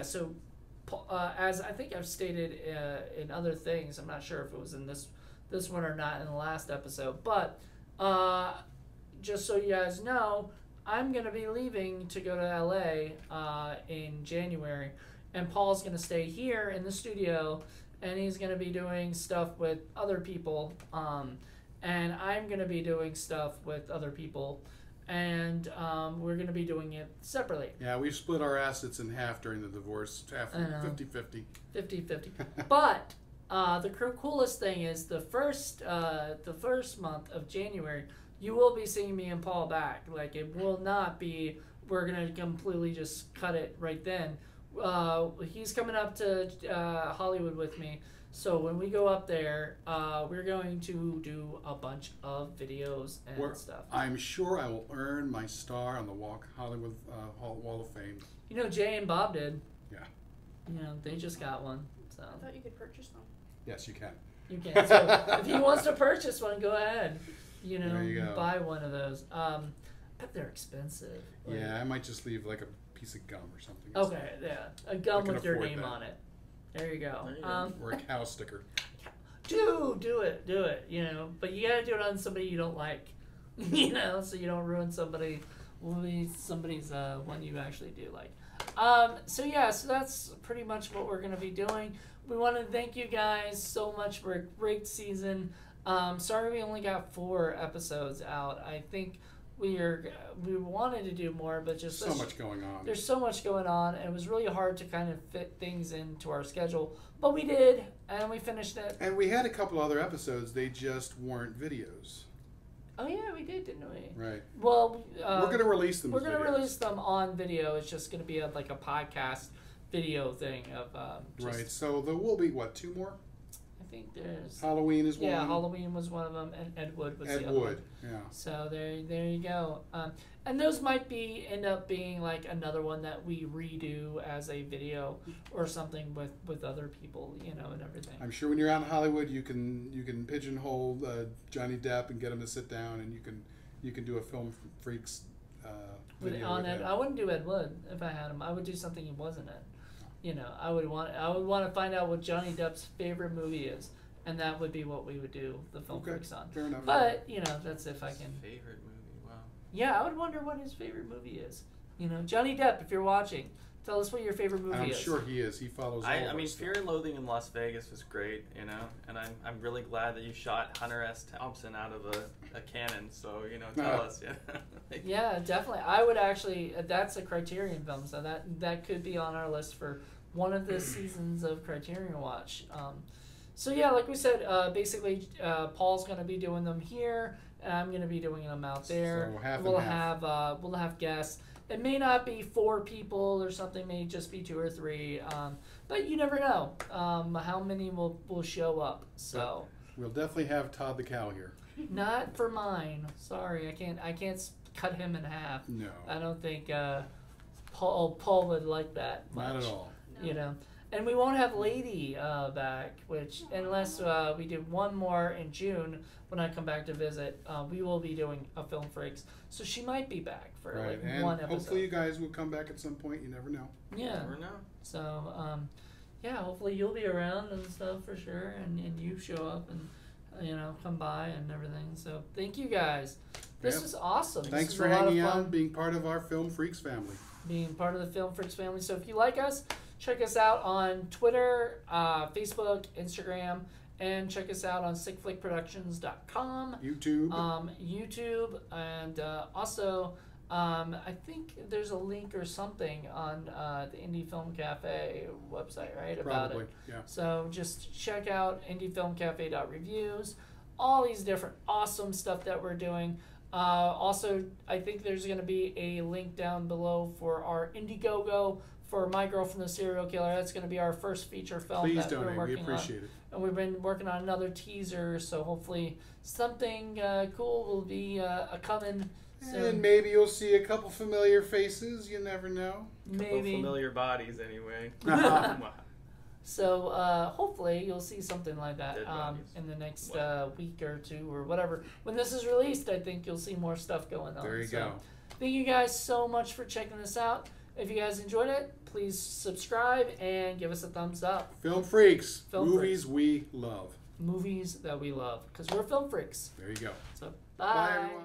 so as I think I've stated in other things, I'm not sure if it was in this one or not in the last episode, but just so you guys know, I'm going to be leaving to go to LA in January. And Paul's going to stay here in the studio, and he's going to be doing stuff with other people. And I'm going to be doing stuff with other people. And we're going to be doing it separately. Yeah, we split our assets in half during the divorce, half 50-50. 50-50. But the coolest thing is the first month of January, you will be seeing me and Paul back. Like, it will not be, we're going to completely just cut it right then. He's coming up to Hollywood with me, so when we go up there, we're going to do a bunch of videos and stuff. I'm sure I will earn my star on the Hollywood Wall of Fame. Jay and Bob did. Yeah. They just got one. So I thought you could purchase them. Yes, you can. you can. So if he wants to purchase one, go ahead. There you go. Buy one of those. But they're expensive. Yeah, I might just leave like a piece of gum or something. Okay, yeah, a gum with your name that. on it. There you go. Or a cow sticker. Do it. But you gotta do it on somebody you don't like. So you don't ruin somebody's one you actually do like. So that's pretty much what we're gonna be doing. We want to thank you guys so much for a great season. Sorry we only got 4 episodes out. I think we wanted to do more, but just so much going on. There's so much going on, and it was really hard to kind of fit things into our schedule. But we did, and we finished it. And we had a couple other episodes. They just weren't videos. Oh yeah, we did, didn't we? Right. Well, we're going to release them. We're going to release them on video. It's just going to be like a podcast video thing of. Right. So there will be 2 more. I think there's Halloween is one. Yeah, Halloween was one of them, and Ed Wood was the other one. Yeah. So there you go. And those might end up being like another one that we redo as a video or something with other people, and everything. I'm sure when you're out in Hollywood, you can pigeonhole Johnny Depp and get him to sit down, and you can do a Film Freaks video with him. I wouldn't do Ed Wood if I had him. I would do something he wasn't in. I would want to find out what Johnny Depp's favorite movie is, and that would be what we would do the Film Freaks on. Fair enough. But that's if I can. Favorite movie? Wow. Yeah, I would wonder what his favorite movie is. Johnny Depp, if you're watching, tell us what your favorite movie is. I'm sure he is. He follows. I mean, Fear and Loathing in Las Vegas was great, and I'm really glad that you shot Hunter S. Thompson out of a cannon. So tell us. Yeah, definitely. I would actually. That's a Criterion film, so that could be on our list for one of the seasons of Criterion Watch. So yeah, like we said, basically, Paul's going to be doing them here, and I'm going to be doing them out there. So half we'll and half. We'll have guests. It may not be 4 people or something. May just be 2 or 3. But you never know how many will show up. So we'll definitely have Todd the Cow here. Not for mine. Sorry, I can't cut him in half. No. I don't think Paul would like that much. Not at all. No. And we won't have Lady back, which unless we do one more in June when I come back to visit, we will be doing a Film Freaks. So she might be back for and one episode. Hopefully you guys will come back at some point. You never know. Yeah. Never know. So hopefully you'll be around and stuff for sure, and you show up and come by and everything. So thank you guys. This is awesome. Thanks for hanging out, being part of our Film Freaks family. Being part of the Film Freaks family. So if you like us, check us out on Twitter, Facebook, Instagram, and check us out on sickflickproductions.com. YouTube. YouTube, and also I think there's a link or something on the Indie Film Cafe website, right? About Probably, it. yeah. So just check out indiefilmcafe.reviews. All these different awesome stuff that we're doing. Also, I think there's going to be a link down below for our Indiegogo for My Girlfriend the Serial Killer. That's going to be our first feature film Please that we're donate. We working on. appreciate it. And we've been working on another teaser, so hopefully something cool will be a coming soon. And maybe you'll see a couple familiar faces. You never know. Maybe. Familiar bodies, anyway. So hopefully you'll see something like that Dead bodies. in the next week or two or whatever. When this is released, I think you'll see more stuff going on. There you go. Thank you guys so much for checking this out. If you guys enjoyed it, please subscribe and give us a thumbs up. Film freaks. Film movies we love. Movies that we love, because we're film freaks. There you go. So Bye, everyone.